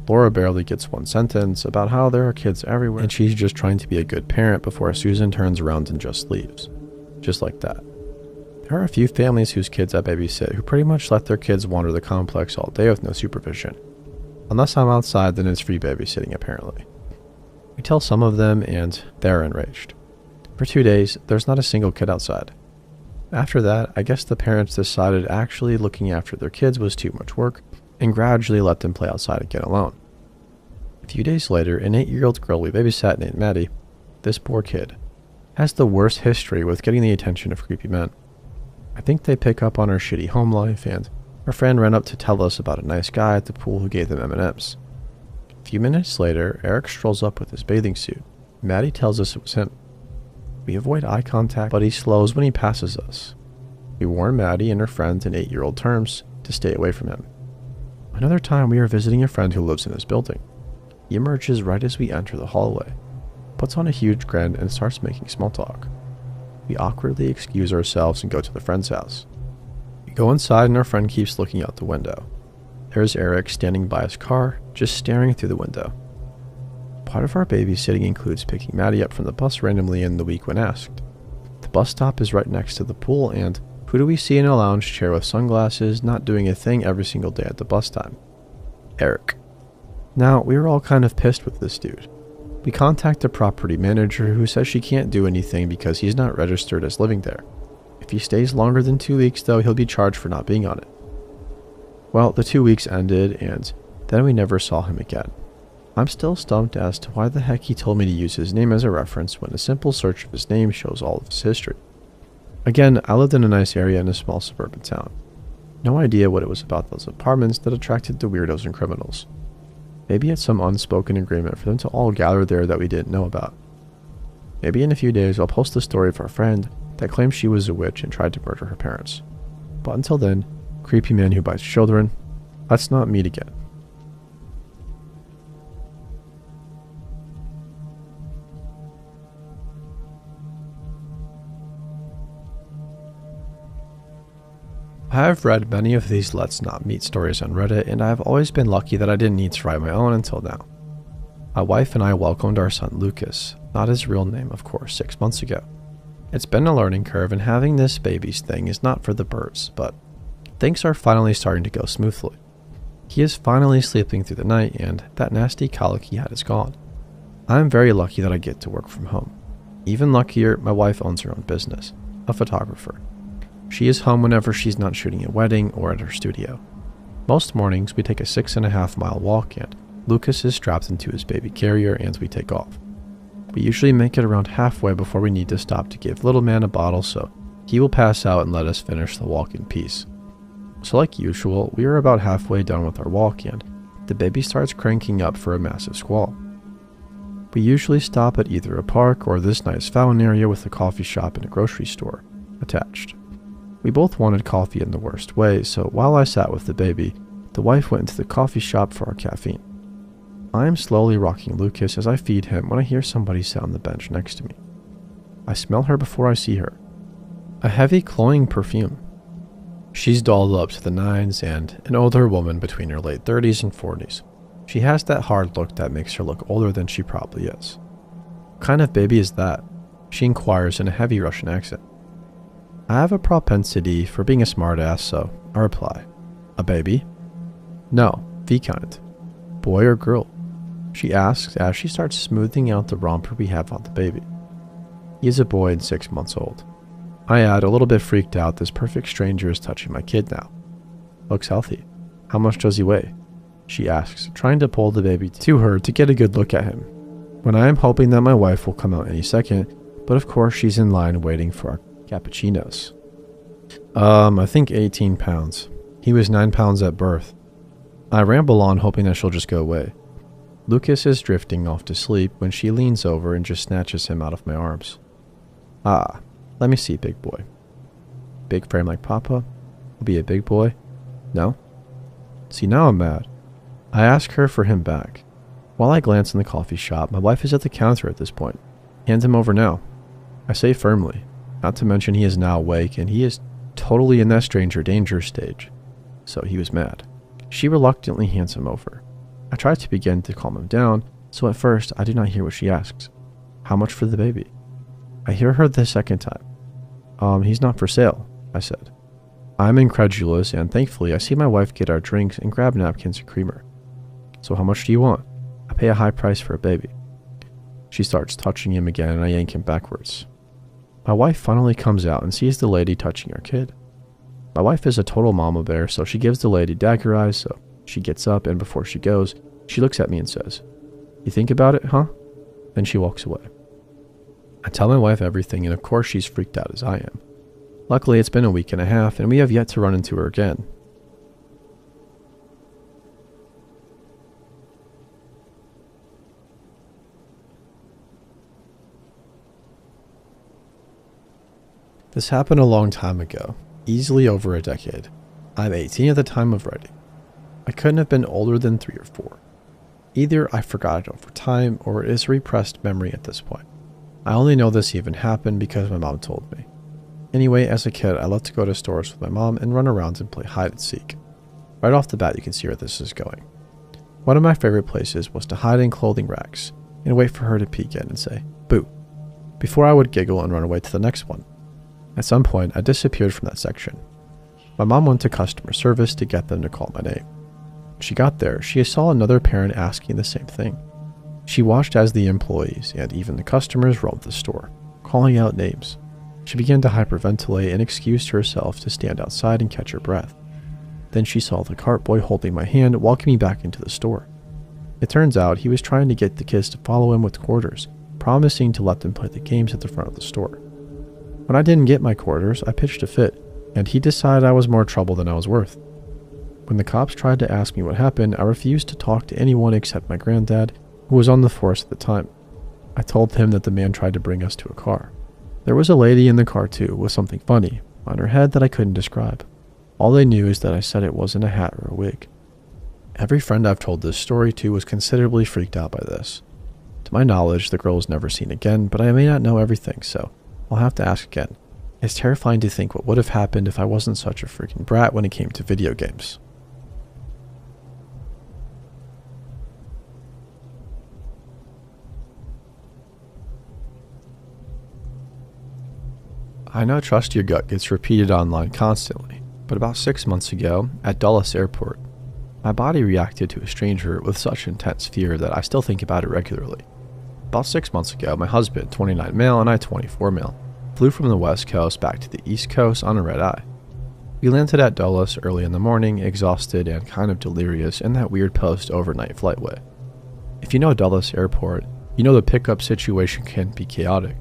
[SPEAKER 1] Laura barely gets one sentence about how there are kids everywhere and she's just trying to be a good parent before Susan turns around and just leaves. Just like that. There are a few families whose kids I babysit who pretty much let their kids wander the complex all day with no supervision. Unless I'm outside, then it's free babysitting apparently. We tell some of them and they're enraged. For 2 days, there's not a single kid outside. After that, I guess the parents decided actually looking after their kids was too much work and gradually let them play outside again alone. A few days later, an 8-year-old girl we babysat named Maddie, this poor kid, has the worst history with getting the attention of creepy men. I think they pick up on her shitty home life, and her friend ran up to tell us about a nice guy at the pool who gave them M&Ms. A few minutes later, Eric strolls up with his bathing suit. Maddie tells us it was him. We avoid eye contact, but he slows when he passes us. We warn Maddie and her friends in 8-year-old terms to stay away from him. Another time, we are visiting a friend who lives in his building. He emerges right as we enter the hallway, puts on a huge grin, and starts making small talk. We awkwardly excuse ourselves and go to the friend's house. We go inside and our friend keeps looking out the window. There's Eric standing by his car, just staring through the window. Part of our babysitting includes picking Maddie up from the bus randomly in the week when asked. The bus stop is right next to the pool, and Who do we see in a lounge chair with sunglasses, not doing a thing every single day at the bus time? Eric. Now, we were all kind of pissed with this dude. We contact the property manager who says she can't do anything because he's not registered as living there. If he stays longer than 2 weeks though, he'll be charged for not being on it. Well, the 2 weeks ended and then we never saw him again. I'm still stumped as to why the heck he told me to use his name as a reference when a simple search of his name shows all of his history. Again, I lived in a nice area in a small suburban town. No idea what it was about those apartments that attracted the weirdos and criminals. Maybe it's some unspoken agreement for them to all gather there that we didn't know about. Maybe in a few days I'll post the story of our friend that claimed she was a witch and tried to murder her parents. But until then, creepy man who bites children, let's not meet again. I have read many of these let's not meet stories on Reddit, and I have always been lucky that I didn't need to write my own until now. My wife and I welcomed our son Lucas, not his real name of course, 6 months ago. It's been a learning curve, and having this baby's thing is not for the birds, but things are finally starting to go smoothly. He is finally sleeping through the night, and that nasty colic he had is gone. I am very lucky that I get to work from home. Even luckier, my wife owns her own business, a photographer. She is home whenever she's not shooting a wedding or at her studio. Most mornings we take a 6.5-mile walk and Lucas is strapped into his baby carrier and we take off. We usually make it around halfway before we need to stop to give little man a bottle so he will pass out and let us finish the walk in peace. So like usual, we are about halfway done with our walk and the baby starts cranking up for a massive squall. We usually stop at either a park or this nice fountain area with a coffee shop and a grocery store attached. We both wanted coffee in the worst way, so while I sat with the baby, the wife went into the coffee shop for our caffeine. I am slowly rocking Lucas as I feed him when I hear somebody sit on the bench next to me. I smell her before I see her. A heavy cloying perfume. She's dolled up to the nines and an older woman between her late 30s and 40s. She has that hard look that makes her look older than she probably is. What kind of baby is that? She inquires in a heavy Russian accent. I have a propensity for being a smartass, so I reply, a baby? No, V kind. Boy or girl? She asks as she starts smoothing out the romper we have on the baby. He is a boy and 6 months old. I add, a little bit freaked out, this perfect stranger is touching my kid now. Looks healthy. How much does he weigh? She asks, trying to pull the baby to her to get a good look at him. When I am hoping that my wife will come out any second, but of course she's in line waiting for our cappuccinos. I think 18 pounds. He was 9 pounds at birth. I ramble on hoping that she'll just go away. Lucas is drifting off to sleep when she leans over and just snatches him out of my arms. Ah, let me see, big boy. Big frame like Papa? Will be a big boy? No? See, now I'm mad. I ask her for him back. While I glance in the coffee shop, my wife is at the counter at this point. Hand him over now. I say firmly. Not to mention he is now awake and he is totally in that stranger danger stage. So he was mad. She reluctantly hands him over. I try to begin to calm him down, so at first I do not hear what she asks. How much for the baby? I hear her the second time. He's not for sale, I said. I'm incredulous and thankfully I see my wife get our drinks and grab napkins and creamer. So how much do you want? I pay a high price for a baby. She starts touching him again and I yank him backwards. My wife finally comes out and sees the lady touching our kid. My wife is a total mama bear, so she gives the lady dagger eyes, so she gets up and before she goes, she looks at me and says, "You think about it, huh?" Then she walks away. I tell my wife everything and of course she's freaked out as I am. Luckily it's been a week and a half and we have yet to run into her again. This happened a long time ago, easily over a decade. I'm 18 at the time of writing. I couldn't have been older than 3 or 4. Either I forgot it over time or it is a repressed memory at this point. I only know this even happened because my mom told me. Anyway, as a kid, I loved to go to stores with my mom and run around and play hide and seek. Right off the bat, you can see where this is going. One of my favorite places was to hide in clothing racks and wait for her to peek in and say, "Boo," before I would giggle and run away to the next one. At some point, I disappeared from that section. My mom went to customer service to get them to call my name. When she got there, she saw another parent asking the same thing. She watched as the employees and even the customers roamed the store, calling out names. She began to hyperventilate and excused herself to stand outside and catch her breath. Then she saw the cart boy holding my hand, walking me back into the store. It turns out he was trying to get the kids to follow him with quarters, promising to let them play the games at the front of the store. When I didn't get my quarters, I pitched a fit, and he decided I was more trouble than I was worth. When the cops tried to ask me what happened, I refused to talk to anyone except my granddad, who was on the force at the time. I told him that the man tried to bring us to a car. There was a lady in the car too, with something funny on her head that I couldn't describe. All they knew is that I said it wasn't a hat or a wig. Every friend I've told this story to was considerably freaked out by this. To my knowledge, the girl was never seen again, but I may not know everything, so I'll have to ask again. It's terrifying to think what would have happened if I wasn't such a freaking brat when it came to video games. I know trust your gut gets repeated online constantly, but about 6 months ago, at Dulles Airport, my body reacted to a stranger with such intense fear that I still think about it regularly. About 6 months ago, my husband, 29 male, and I, 24 male, flew from the West Coast back to the East Coast on a red-eye. We landed at Dulles early in the morning, exhausted and kind of delirious in that weird post-overnight flight way. If you know Dulles Airport, you know the pickup situation can be chaotic.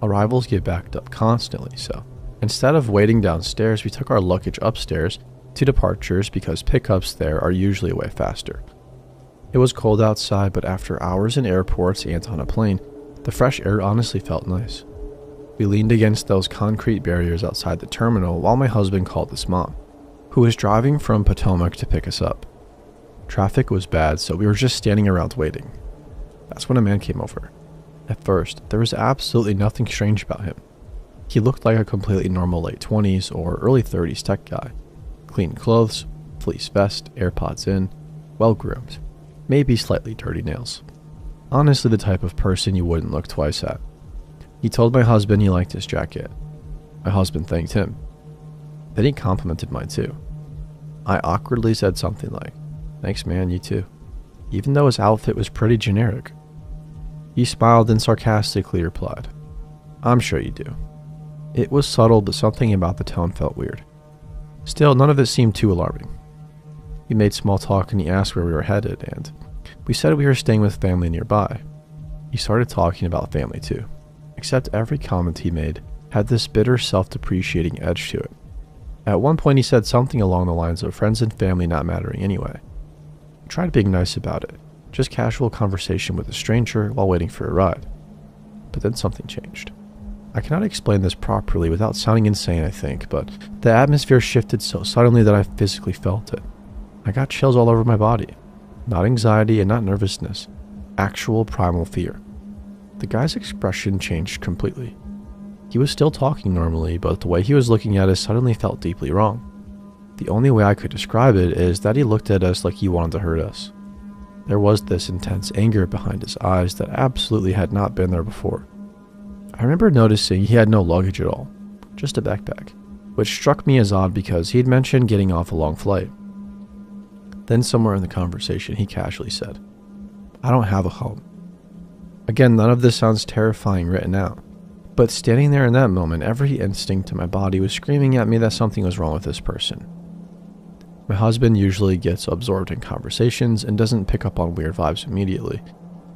[SPEAKER 1] Arrivals get backed up constantly, so instead of waiting downstairs, we took our luggage upstairs to departures because pickups there are usually way faster. It was cold outside, but after hours in airports and on a plane, the fresh air honestly felt nice. We leaned against those concrete barriers outside the terminal while my husband called his mom, who was driving from Potomac to pick us up. Traffic was bad, so we were just standing around waiting. That's when a man came over. At first, there was absolutely nothing strange about him. He looked like a completely normal late 20s or early 30s tech guy. Clean clothes, fleece vest, AirPods in, well-groomed, maybe slightly dirty nails. Honestly, the type of person you wouldn't look twice at. He told my husband he liked his jacket. My husband thanked him. Then he complimented mine too. I awkwardly said something like, "Thanks man, you too," even though his outfit was pretty generic. He smiled and sarcastically replied, "I'm sure you do." It was subtle, but something about the tone felt weird. Still, none of it seemed too alarming. We made small talk and he asked where we were headed, and we said we were staying with family nearby. He started talking about family too, except every comment he made had this bitter, self-depreciating edge to it. At one point he said something along the lines of friends and family not mattering anyway. I tried being nice about it, just casual conversation with a stranger while waiting for a ride. But then something changed. I cannot explain this properly without sounding insane, I think, but the atmosphere shifted so suddenly that I physically felt it. I got chills all over my body. Not anxiety and not nervousness. Actual primal fear. The guy's expression changed completely. He was still talking normally, but the way he was looking at us suddenly felt deeply wrong. The only way I could describe it is that he looked at us like he wanted to hurt us. There was this intense anger behind his eyes that absolutely had not been there before. I remember noticing he had no luggage at all, just a backpack, which struck me as odd because he had mentioned getting off a long flight. Then somewhere in the conversation he casually said, "I don't have a home." Again, none of this sounds terrifying written out, but standing there in that moment, every instinct in my body was screaming at me that something was wrong with this person. My husband usually gets absorbed in conversations and doesn't pick up on weird vibes immediately,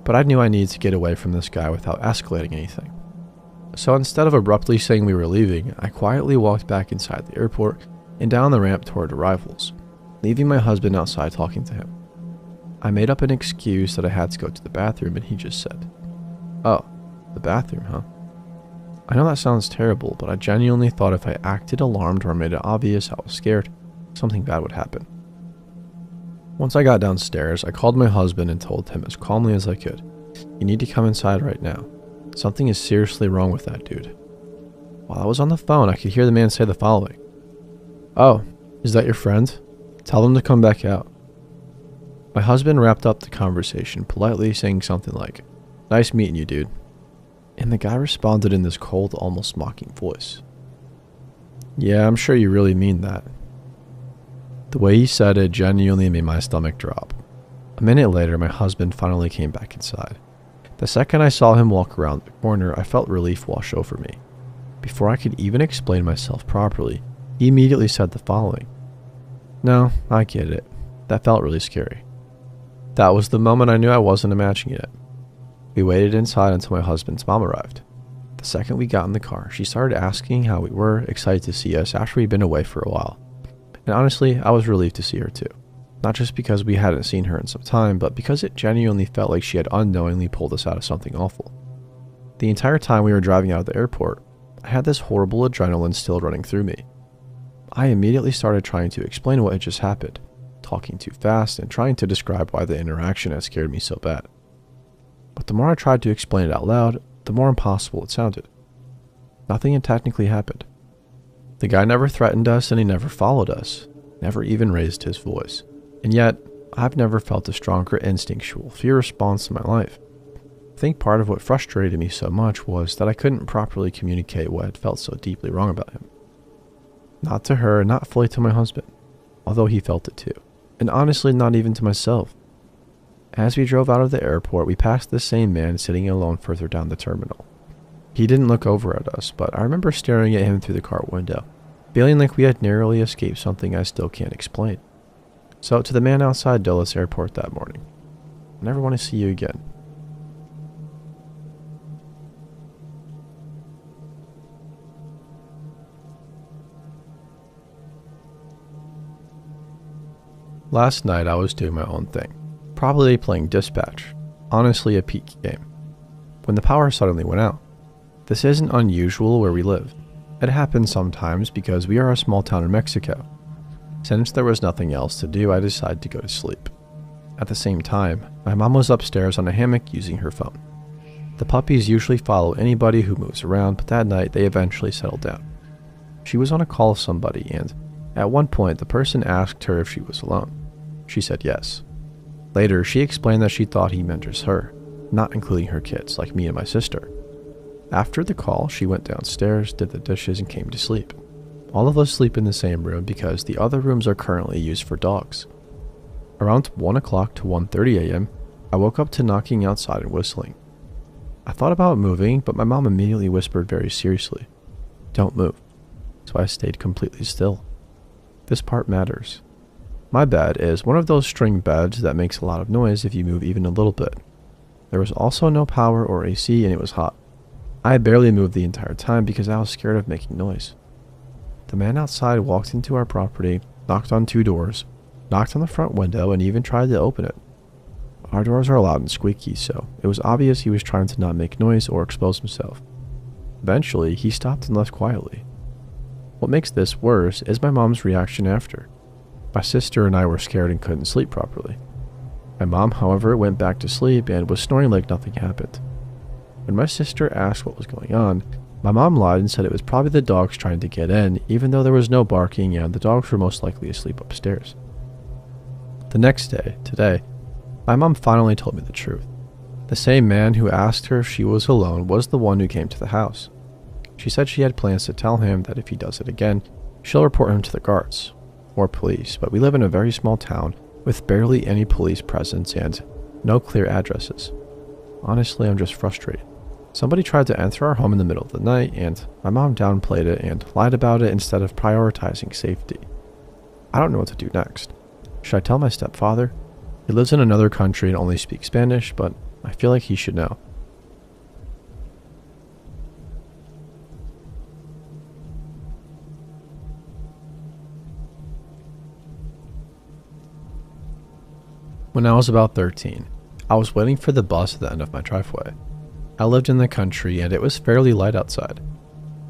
[SPEAKER 1] but I knew I needed to get away from this guy without escalating anything. So instead of abruptly saying we were leaving, I quietly walked back inside the airport and down the ramp toward arrivals, leaving my husband outside talking to him. I made up an excuse that I had to go to the bathroom and he just said, "Oh, the bathroom, huh?" I know that sounds terrible, but I genuinely thought if I acted alarmed or made it obvious I was scared, something bad would happen. Once I got downstairs, I called my husband and told him as calmly as I could, "You need to come inside right now. Something is seriously wrong with that dude." While I was on the phone, I could hear the man say the following, "Oh, is that your friend? Tell them to come back out." My husband wrapped up the conversation politely, saying something like, "Nice meeting you, dude." And the guy responded in this cold, almost mocking voice, Yeah, I'm sure you really mean that. The way he said it genuinely made my stomach drop. A minute later, my husband finally came back inside. The second I saw him walk around the corner, I felt relief wash over me. Before I could even explain myself properly, he immediately said the following. No, I get it. That felt really scary. That was the moment I knew I wasn't imagining it. We waited inside until my husband's mom arrived. The second we got in the car, she started asking how we were, excited to see us after we'd been away for a while. And honestly, I was relieved to see her too. Not just because we hadn't seen her in some time, but because it genuinely felt like she had unknowingly pulled us out of something awful. The entire time we were driving out of the airport, I had this horrible adrenaline still running through me. I immediately started trying to explain what had just happened, talking too fast and trying to describe why the interaction had scared me so bad. But the more I tried to explain it out loud, the more impossible it sounded. Nothing had technically happened. The guy never threatened us and he never followed us, never even raised his voice. And yet, I've never felt a stronger instinctual fear response in my life. I think part of what frustrated me so much was that I couldn't properly communicate what had felt so deeply wrong about him. Not to her, not fully to my husband, although he felt it too, and honestly not even to myself. As we drove out of the airport, we passed the same man sitting alone further down the terminal. He didn't look over at us, but I remember staring at him through the car window, feeling like we had narrowly escaped something I still can't explain. So to the man outside Dulles Airport that morning, I never want to see you again. Last night I was doing my own thing, probably playing dispatch, honestly a peak game, when the power suddenly went out. This isn't unusual where we live. It happens sometimes because we are a small town in Mexico. Since there was nothing else to do, I decided to go to sleep. At the same time, my mom was upstairs on a hammock using her phone. The puppies usually follow anybody who moves around, but that night they eventually settled down. She was on a call with somebody, and at one point the person asked her if she was alone. She said yes. Later, she explained that she thought he meant just her, not including her kids like me and my sister. After the call, she went downstairs, did the dishes, and came to sleep. All of us sleep in the same room because the other rooms are currently used for dogs. Around 1 o'clock to 1:30 a.m., I woke up to knocking outside and whistling. I thought about moving, but my mom immediately whispered very seriously, "Don't move." So I stayed completely still. This part matters. My bed is one of those string beds that makes a lot of noise if you move even a little bit. There was also no power or AC and it was hot. I barely moved the entire time because I was scared of making noise. The man outside walked into our property, knocked on 2 doors, knocked on the front window, and even tried to open it. Our doors are loud and squeaky, so it was obvious he was trying to not make noise or expose himself. Eventually, he stopped and left quietly. What makes this worse is my mom's reaction after. My sister and I were scared and couldn't sleep properly. My mom, however, went back to sleep and was snoring like nothing happened. When my sister asked what was going on, my mom lied and said it was probably the dogs trying to get in, even though there was no barking and the dogs were most likely asleep upstairs. The next day, today, my mom finally told me the truth. The same man who asked her if she was alone was the one who came to the house. She said she had plans to tell him that if he does it again, she'll report him to the guards or police, but we live in a very small town with barely any police presence and no clear addresses. Honestly, I'm just frustrated. Somebody tried to enter our home in the middle of the night, and my mom downplayed it and lied about it instead of prioritizing safety. I don't know what to do next. Should I tell my stepfather? He lives in another country and only speaks Spanish, but I feel like he should know. When I was about 13, I was waiting for the bus at the end of my driveway. I lived in the country and it was fairly light outside.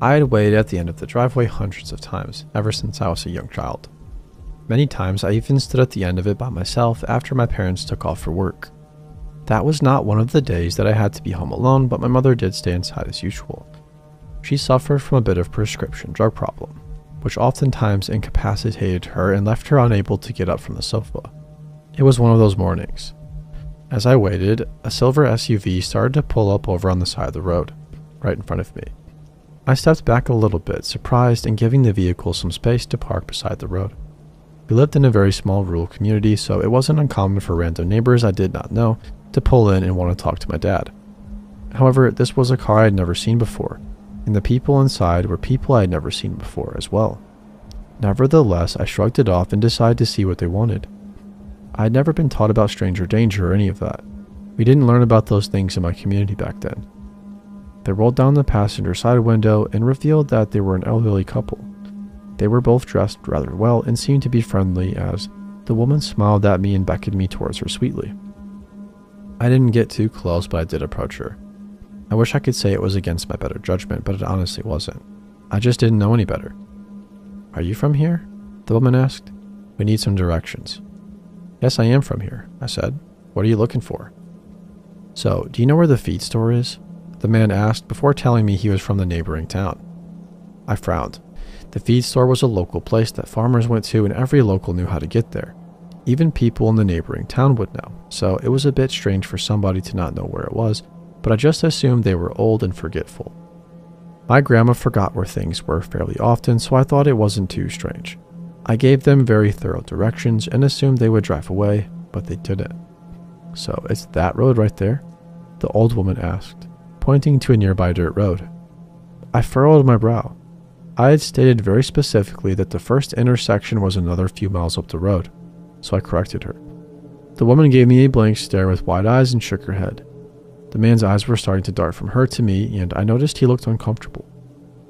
[SPEAKER 1] I had waited at the end of the driveway hundreds of times, ever since I was a young child. Many times I even stood at the end of it by myself after my parents took off for work. That was not one of the days that I had to be home alone, but my mother did stay inside as usual. She suffered from a bit of prescription drug problem, which oftentimes incapacitated her and left her unable to get up from the sofa. It was one of those mornings. As I waited, a silver SUV started to pull up over on the side of the road, right in front of me. I stepped back a little bit, surprised and giving the vehicle some space to park beside the road. We lived in a very small rural community, so it wasn't uncommon for random neighbors I did not know to pull in and want to talk to my dad. However, this was a car I had never seen before, and the people inside were people I had never seen before as well. Nevertheless, I shrugged it off and decided to see what they wanted. I had never been taught about stranger danger or any of that. We didn't learn about those things in my community back then. They rolled down the passenger side window and revealed that they were an elderly couple. They were both dressed rather well and seemed to be friendly as the woman smiled at me and beckoned me towards her sweetly. I didn't get too close, but I did approach her. I wish I could say it was against my better judgment, but it honestly wasn't. I just didn't know any better. "Are you from here?" the woman asked. "We need some directions." "Yes, I am from here," I said. "What are you looking for?" "So, do you know where the feed store is?" the man asked before telling me he was from the neighboring town. I frowned. The feed store was a local place that farmers went to and every local knew how to get there. Even people in the neighboring town would know, so it was a bit strange for somebody to not know where it was, but I just assumed they were old and forgetful. My grandma forgot where things were fairly often, so I thought it wasn't too strange. I gave them very thorough directions and assumed they would drive away, but they didn't. "So it's that road right there?" the old woman asked, pointing to a nearby dirt road. I furrowed my brow. I had stated very specifically that the first intersection was another few miles up the road, so I corrected her. The woman gave me a blank stare with wide eyes and shook her head. The man's eyes were starting to dart from her to me, and I noticed he looked uncomfortable.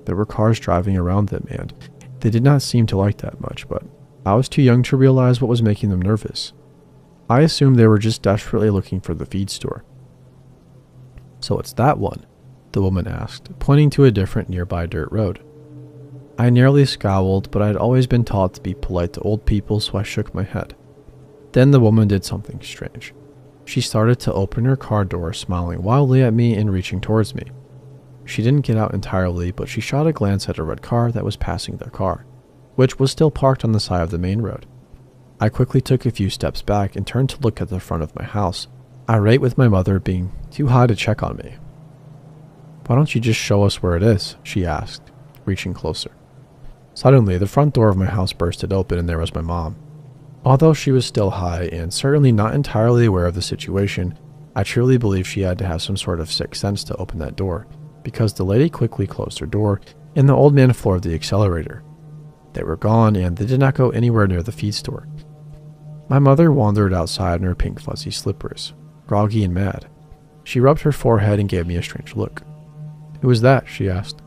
[SPEAKER 1] There were cars driving around them, and they did not seem to like that much, but I was too young to realize what was making them nervous. I assumed they were just desperately looking for the feed store. "So it's that one?" the woman asked, pointing to a different nearby dirt road. I nearly scowled, but I had always been taught to be polite to old people, so I shook my head. Then the woman did something strange. She started to open her car door, smiling wildly at me and reaching towards me. She didn't get out entirely, but she shot a glance at a red car that was passing their car, which was still parked on the side of the main road. I quickly took a few steps back and turned to look at the front of my house, irate with my mother being too high to check on me. "Why don't you just show us where it is?" she asked, reaching closer. Suddenly, the front door of my house bursted open and there was my mom. Although she was still high and certainly not entirely aware of the situation, I truly believe she had to have some sort of sixth sense to open that door, because the lady quickly closed her door and the old man floored the accelerator. They were gone and they did not go anywhere near the feed store. My mother wandered outside in her pink fuzzy slippers, groggy and mad. She rubbed her forehead and gave me a strange look. "Who was that?" she asked.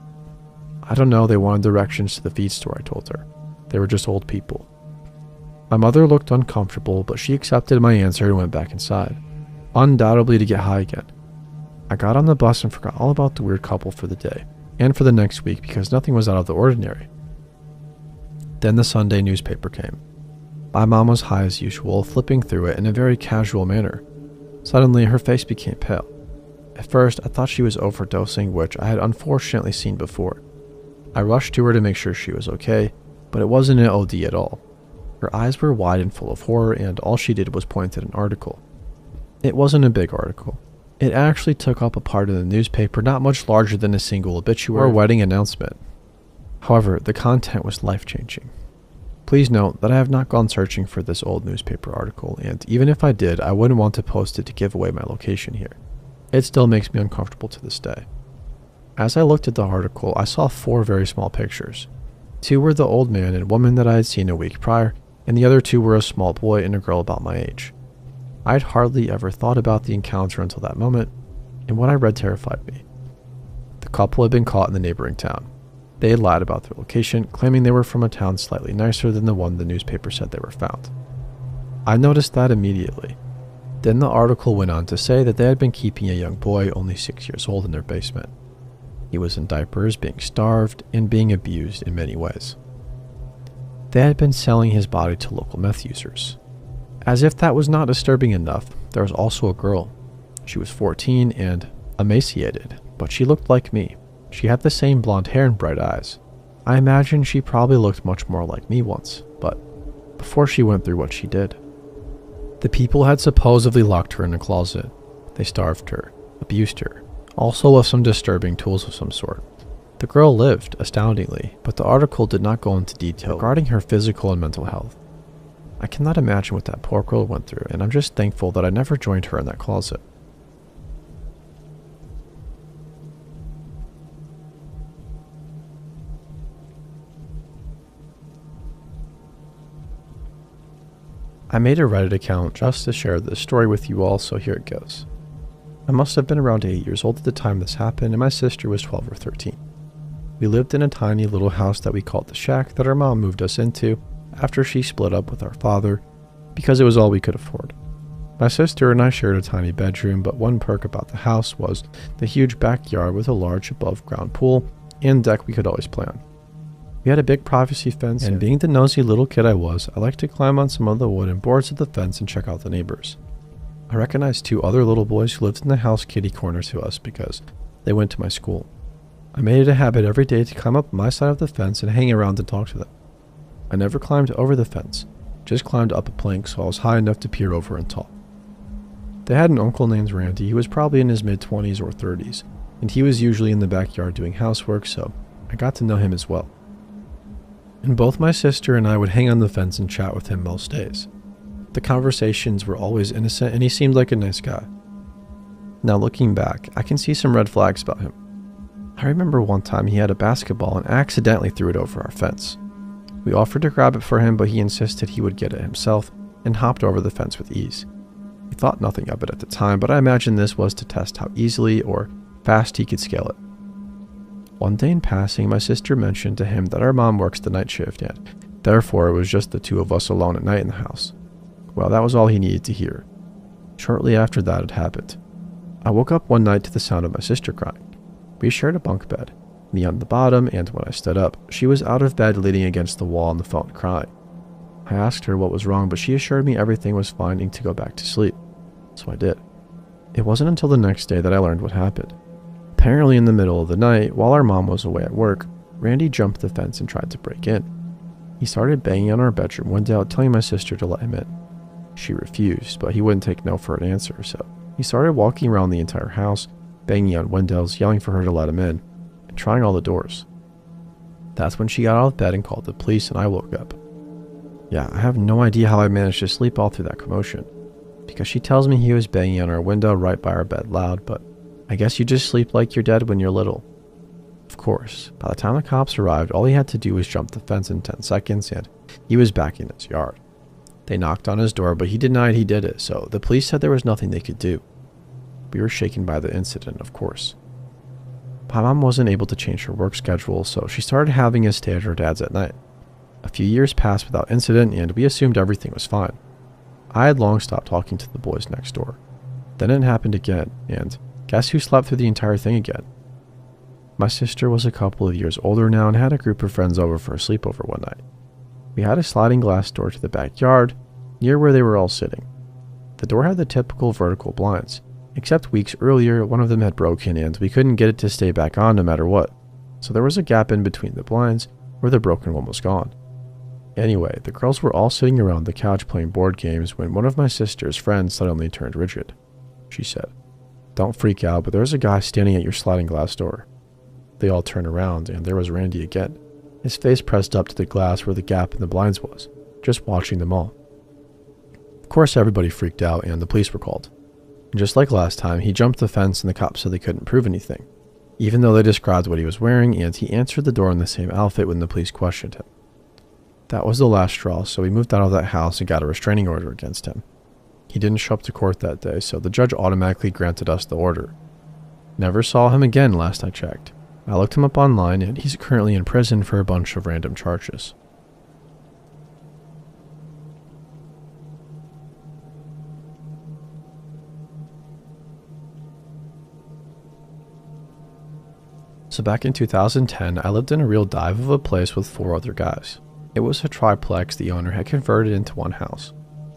[SPEAKER 1] "I don't know, they wanted directions to the feed store," I told her. "They were just old people." My mother looked uncomfortable, but she accepted my answer and went back inside, undoubtedly to get high again. I got on the bus and forgot all about the weird couple for the day, and for the next week because nothing was out of the ordinary. Then the Sunday newspaper came. My mom was high as usual, flipping through it in a very casual manner. Suddenly, her face became pale. At first, I thought she was overdosing, which I had unfortunately seen before. I rushed to her to make sure she was okay, but it wasn't an OD at all. Her eyes were wide and full of horror, and all she did was point at an article. It wasn't a big article. It actually took up a part of the newspaper not much larger than a single obituary or wedding announcement. However, the content was life-changing. Please note that I have not gone searching for this old newspaper article, and even if I did, I wouldn't want to post it to give away my location here. It still makes me uncomfortable to this day. As I looked at the article, I saw 4 very small pictures. 2 were the old man and woman that I had seen a week prior, and the other 2 were a small boy and a girl about my age. I had hardly ever thought about the encounter until that moment, and what I read terrified me. The couple had been caught in the neighboring town. They had lied about their location, claiming they were from a town slightly nicer than the one the newspaper said they were found. I noticed that immediately. Then the article went on to say that they had been keeping a young boy only 6 years old in their basement. He was in diapers, being starved, and being abused in many ways. They had been selling his body to local meth users. As if that was not disturbing enough, there was also a girl. She was 14 and emaciated, but she looked like me. She had the same blonde hair and bright eyes. I imagine she probably looked much more like me once, but before she went through what she did. The people had supposedly locked her in a closet. They starved her, abused her, also with some disturbing tools of some sort. The girl lived, astoundingly, but the article did not go into detail regarding her physical and mental health. I cannot imagine what that poor girl went through, and I'm just thankful that I never joined her in that closet. I made a Reddit account just to share this story with you all, so here it goes. I must have been around 8 years old at the time this happened, and my sister was 12 or 13. We lived in a tiny little house that we called the shack that our mom moved us into after she split up with our father because it was all we could afford. My sister and I shared a tiny bedroom, but one perk about the house was the huge backyard with a large above-ground pool and deck we could always play on. We had a big privacy fence, and being the nosy little kid I was, I liked to climb on some of the wooden boards of the fence and check out the neighbors. I recognized 2 other little boys who lived in the house kitty corner to us because they went to my school. I made it a habit every day to climb up my side of the fence and hang around and talk to them. I never climbed over the fence, just climbed up a plank so I was high enough to peer over and talk. They had an uncle named Randy. He was probably in his mid-20s or 30s, and he was usually in the backyard doing housework, so I got to know him as well. And both my sister and I would hang on the fence and chat with him most days. The conversations were always innocent, and he seemed like a nice guy. Now looking back, I can see some red flags about him. I remember one time he had a basketball and accidentally threw it over our fence. We offered to grab it for him, but he insisted he would get it himself and hopped over the fence with ease. We thought nothing of it at the time, but I imagine this was to test how easily or fast he could scale it. One day in passing, my sister mentioned to him that our mom works the night shift and therefore it was just the 2 of us alone at night in the house. Well, that was all he needed to hear. Shortly after that had happened, I woke up one night to the sound of my sister crying. We shared a bunk bed, me on the bottom, and when I stood up, she was out of bed leaning against the wall on the phone crying. I asked her what was wrong, but she assured me everything was fine and to go back to sleep. So I did. It wasn't until the next day that I learned what happened. Apparently in the middle of the night, while our mom was away at work, Randy jumped the fence and tried to break in. He started banging on our bedroom window, telling my sister to let him in. She refused, but he wouldn't take no for an answer, so he started walking around the entire house, banging on windows, yelling for her to let him in, and trying all the doors. That's when she got out of bed and called the police, and I woke up. Yeah, I have no idea how I managed to sleep all through that commotion, because she tells me he was banging on our window right by our bed loud, but I guess you just sleep like you're dead when you're little. Of course, by the time the cops arrived, all he had to do was jump the fence in 10 seconds, and he was back in his yard. They knocked on his door, but he denied he did it, so the police said there was nothing they could do. We were shaken by the incident, of course. My mom wasn't able to change her work schedule, so she started having us stay at her dad's at night. A few years passed without incident, and we assumed everything was fine. I had long stopped talking to the boys next door. Then it happened again, and guess who slept through the entire thing again? My sister was a couple of years older now and had a group of friends over for a sleepover one night. We had a sliding glass door to the backyard, near where they were all sitting. The door had the typical vertical blinds, except weeks earlier one of them had broken and we couldn't get it to stay back on no matter what, so there was a gap in between the blinds where the broken one was gone. Anyway, the girls were all sitting around the couch playing board games when one of my sister's friends suddenly turned rigid. She said, "Don't freak out, but there's a guy standing at your sliding glass door." They all turned around and there was Randy again, his face pressed up to the glass where the gap in the blinds was, just watching them all. Of course everybody freaked out and the police were called. And just like last time, he jumped the fence and the cops said they couldn't prove anything, even though they described what he was wearing, and he answered the door in the same outfit when the police questioned him. That was the last straw, so we moved out of that house and got a restraining order against him. He didn't show up to court that day, so the judge automatically granted us the order. Never saw him again last I checked. I looked him up online and he's currently in prison for a bunch of random charges. So back in 2010, I lived in a real dive of a place with 4 other guys. It was a triplex the owner had converted into one house.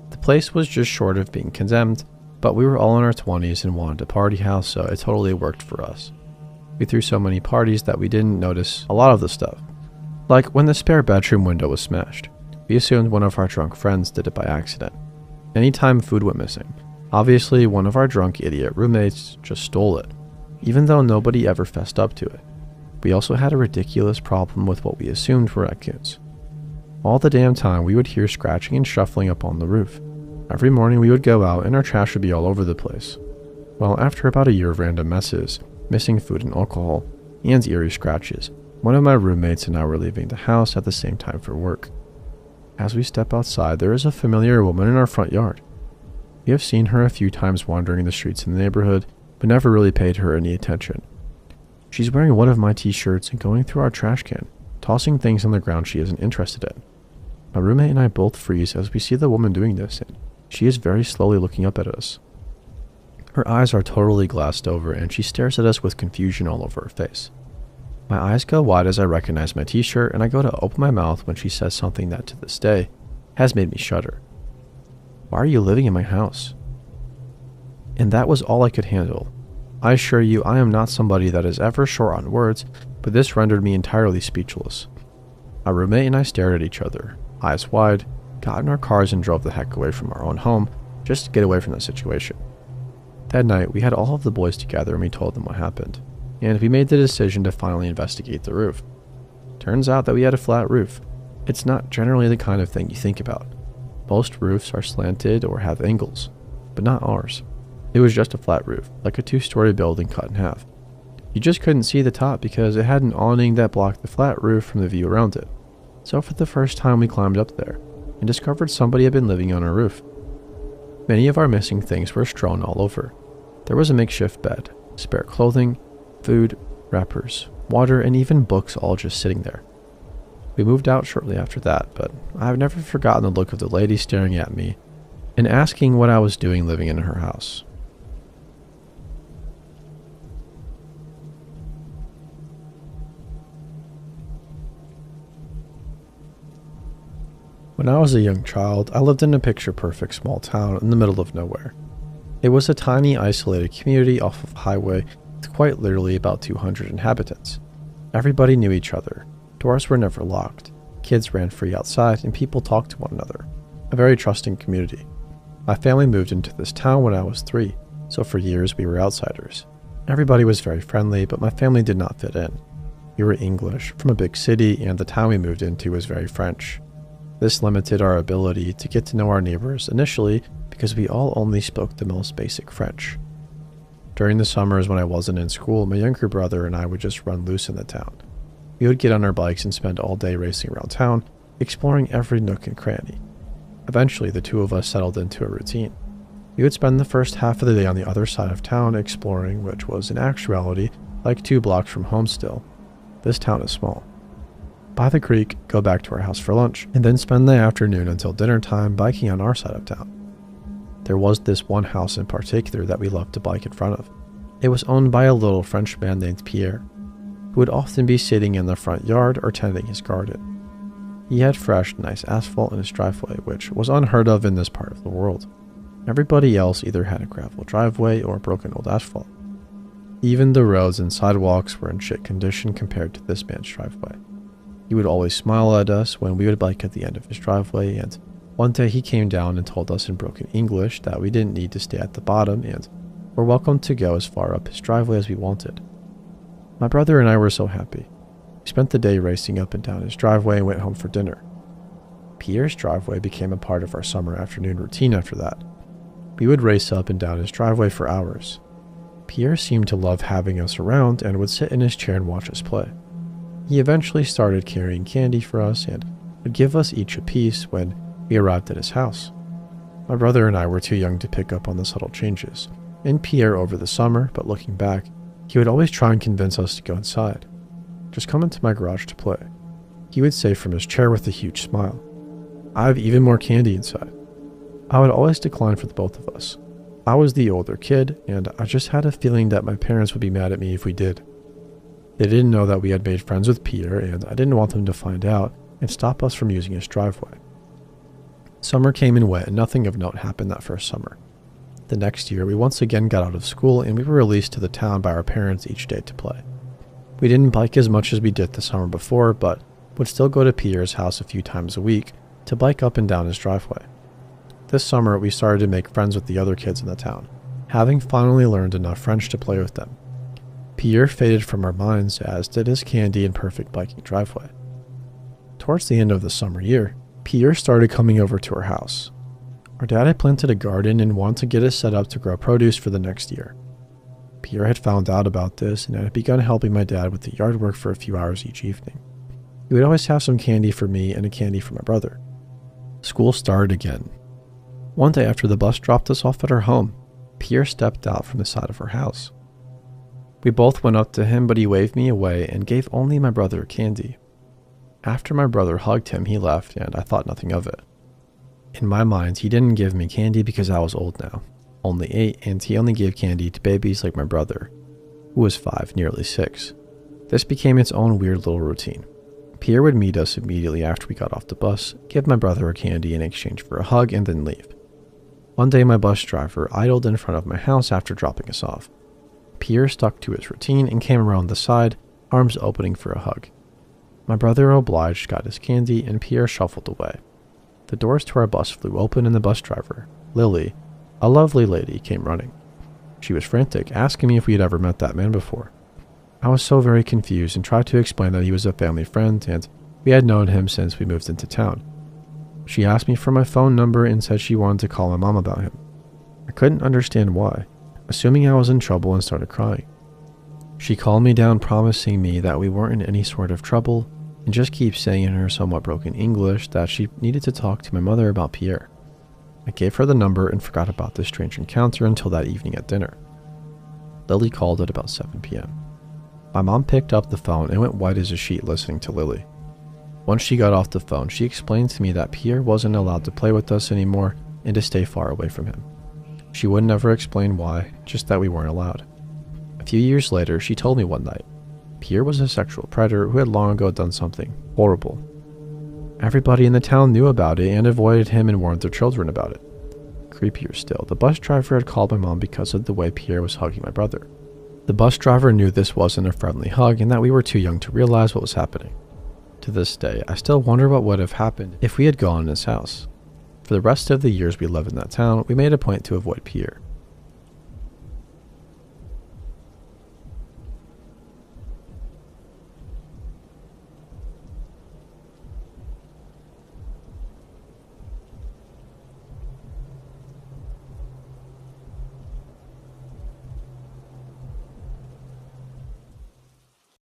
[SPEAKER 1] The place was just short of being condemned, but we were all in our 20s and wanted a party house, so it totally worked for us. We threw so many parties that we didn't notice a lot of the stuff. Like when the spare bedroom window was smashed. We assumed one of our drunk friends did it by accident. Anytime food went missing, obviously one of our drunk idiot roommates just stole it, even though nobody ever fessed up to it. We also had a ridiculous problem with what we assumed were raccoons. All the damn time we would hear scratching and shuffling up on the roof. Every morning we would go out and our trash would be all over the place. Well, after about a year of random messes, missing food and alcohol, and eerie scratches, one of my roommates and I were leaving the house at the same time for work. As we step outside, there is a familiar woman in our front yard. We have seen her a few times wandering the streets in the neighborhood, but never really paid her any attention. She's wearing one of my t-shirts and going through our trash can, tossing things on the ground she isn't interested in. My roommate and I both freeze as we see the woman doing this, and she is very slowly looking up at us. Her eyes are totally glassed over, and she stares at us with confusion all over her face. My eyes go wide as I recognize my t-shirt, and I go to open my mouth when she says something that, to this day, has made me shudder. "Why are you living in my house?" And that was all I could handle. I assure you, I am not somebody that is ever short on words, but this rendered me entirely speechless. My roommate and I stared at each other, eyes wide, got in our cars and drove the heck away from our own home, just to get away from the situation. That night, we had all of the boys together and we told them what happened, and we made the decision to finally investigate the roof. Turns out that we had a flat roof. It's not generally the kind of thing you think about. Most roofs are slanted or have angles, but not ours. It was just a flat roof, like a 2-story building cut in half. You just couldn't see the top because it had an awning that blocked the flat roof from the view around it. So for the first time we climbed up there and discovered somebody had been living on our roof. Many of our missing things were strewn all over. There was a makeshift bed, spare clothing, food, wrappers, water, and even books all just sitting there. We moved out shortly after that, but I have never forgotten the look of the lady staring at me and asking what I was doing living in her house. When I was a young child, I lived in a picture-perfect small town in the middle of nowhere. It was a tiny, isolated community off of a highway with quite literally about 200 inhabitants. Everybody knew each other. Doors were never locked. Kids ran free outside, and people talked to one another. A very trusting community. My family moved into this town when I was 3, so for years we were outsiders. Everybody was very friendly, but my family did not fit in. We were English, from a big city, and the town we moved into was very French. This limited our ability to get to know our neighbors initially because we all only spoke the most basic French. During the summers when I wasn't in school, my younger brother and I would just run loose in the town. We would get on our bikes and spend all day racing around town, exploring every nook and cranny. Eventually, the two of us settled into a routine. We would spend the first half of the day on the other side of town exploring, which was in actuality like 2 blocks from home still. This town is small. By the creek, go back to our house for lunch, and then spend the afternoon until dinner time biking on our side of town. There was this one house in particular that we loved to bike in front of. It was owned by a little French man named Pierre, who would often be sitting in the front yard or tending his garden. He had fresh, nice asphalt in his driveway, which was unheard of in this part of the world. Everybody else either had a gravel driveway or broken old asphalt. Even the roads and sidewalks were in shit condition compared to this man's driveway. He would always smile at us when we would bike at the end of his driveway, and one day he came down and told us in broken English that we didn't need to stay at the bottom and were welcome to go as far up his driveway as we wanted. My brother and I were so happy. We spent the day racing up and down his driveway and went home for dinner. Pierre's driveway became a part of our summer afternoon routine after that. We would race up and down his driveway for hours. Pierre seemed to love having us around and would sit in his chair and watch us play. He eventually started carrying candy for us and would give us each a piece when we arrived at his house. My brother and I were too young to pick up on the subtle changes in Pierre over the summer, but looking back, he would always try and convince us to go inside. "Just come into my garage to play," he would say from his chair with a huge smile. "I have even more candy inside." I would always decline for the both of us. I was the older kid, and I just had a feeling that my parents would be mad at me if we did. They didn't know that we had made friends with Pierre, and I didn't want them to find out and stop us from using his driveway. Summer came and went, and nothing of note happened that first summer. The next year, we once again got out of school, and we were released to the town by our parents each day to play. We didn't bike as much as we did the summer before, but would still go to Pierre's house a few times a week to bike up and down his driveway. This summer, we started to make friends with the other kids in the town, having finally learned enough French to play with them. Pierre faded from our minds, as did his candy and perfect biking driveway. Towards the end of the summer year, Pierre started coming over to our house. Our dad had planted a garden and wanted to get it set up to grow produce for the next year. Pierre had found out about this and had begun helping my dad with the yard work for a few hours each evening. He would always have some candy for me and a candy for my brother. School started again. One day after the bus dropped us off at our home, Pierre stepped out from the side of our house. We both went up to him, but he waved me away and gave only my brother candy. After my brother hugged him, he left, and I thought nothing of it. In my mind, he didn't give me candy because I was old now, only 8, and he only gave candy to babies like my brother, who was 5, nearly 6. This became its own weird little routine. Pierre would meet us immediately after we got off the bus, give my brother a candy in exchange for a hug, and then leave. One day my bus driver idled in front of my house after dropping us off. Pierre stuck to his routine and came around the side, arms opening for a hug. My brother obliged, got his candy, and Pierre shuffled away. The doors to our bus flew open and the bus driver, Lily, a lovely lady, came running. She was frantic, asking me if we had ever met that man before. I was so very confused and tried to explain that he was a family friend and we had known him since we moved into town. She asked me for my phone number and said she wanted to call my mom about him. I couldn't understand why, assuming I was in trouble, and started crying. She calmed me down, promising me that we weren't in any sort of trouble, and just keep saying in her somewhat broken English that she needed to talk to my mother about Pierre. I gave her the number and forgot about this strange encounter until that evening at dinner. Lily called at about 7 p.m. My mom picked up the phone and went white as a sheet listening to Lily. Once she got off the phone, she explained to me that Pierre wasn't allowed to play with us anymore and to stay far away from him. She would never explain why, just that we weren't allowed. A few years later, she told me one night, Pierre was a sexual predator who had long ago done something horrible. Everybody in the town knew about it and avoided him and warned their children about it. Creepier still, the bus driver had called my mom because of the way Pierre was hugging my brother. The bus driver knew this wasn't a friendly hug and that we were too young to realize what was happening. To this day, I still wonder what would have happened if we had gone in his house. For the rest of the years we lived in that town, we made a point to avoid Pierre.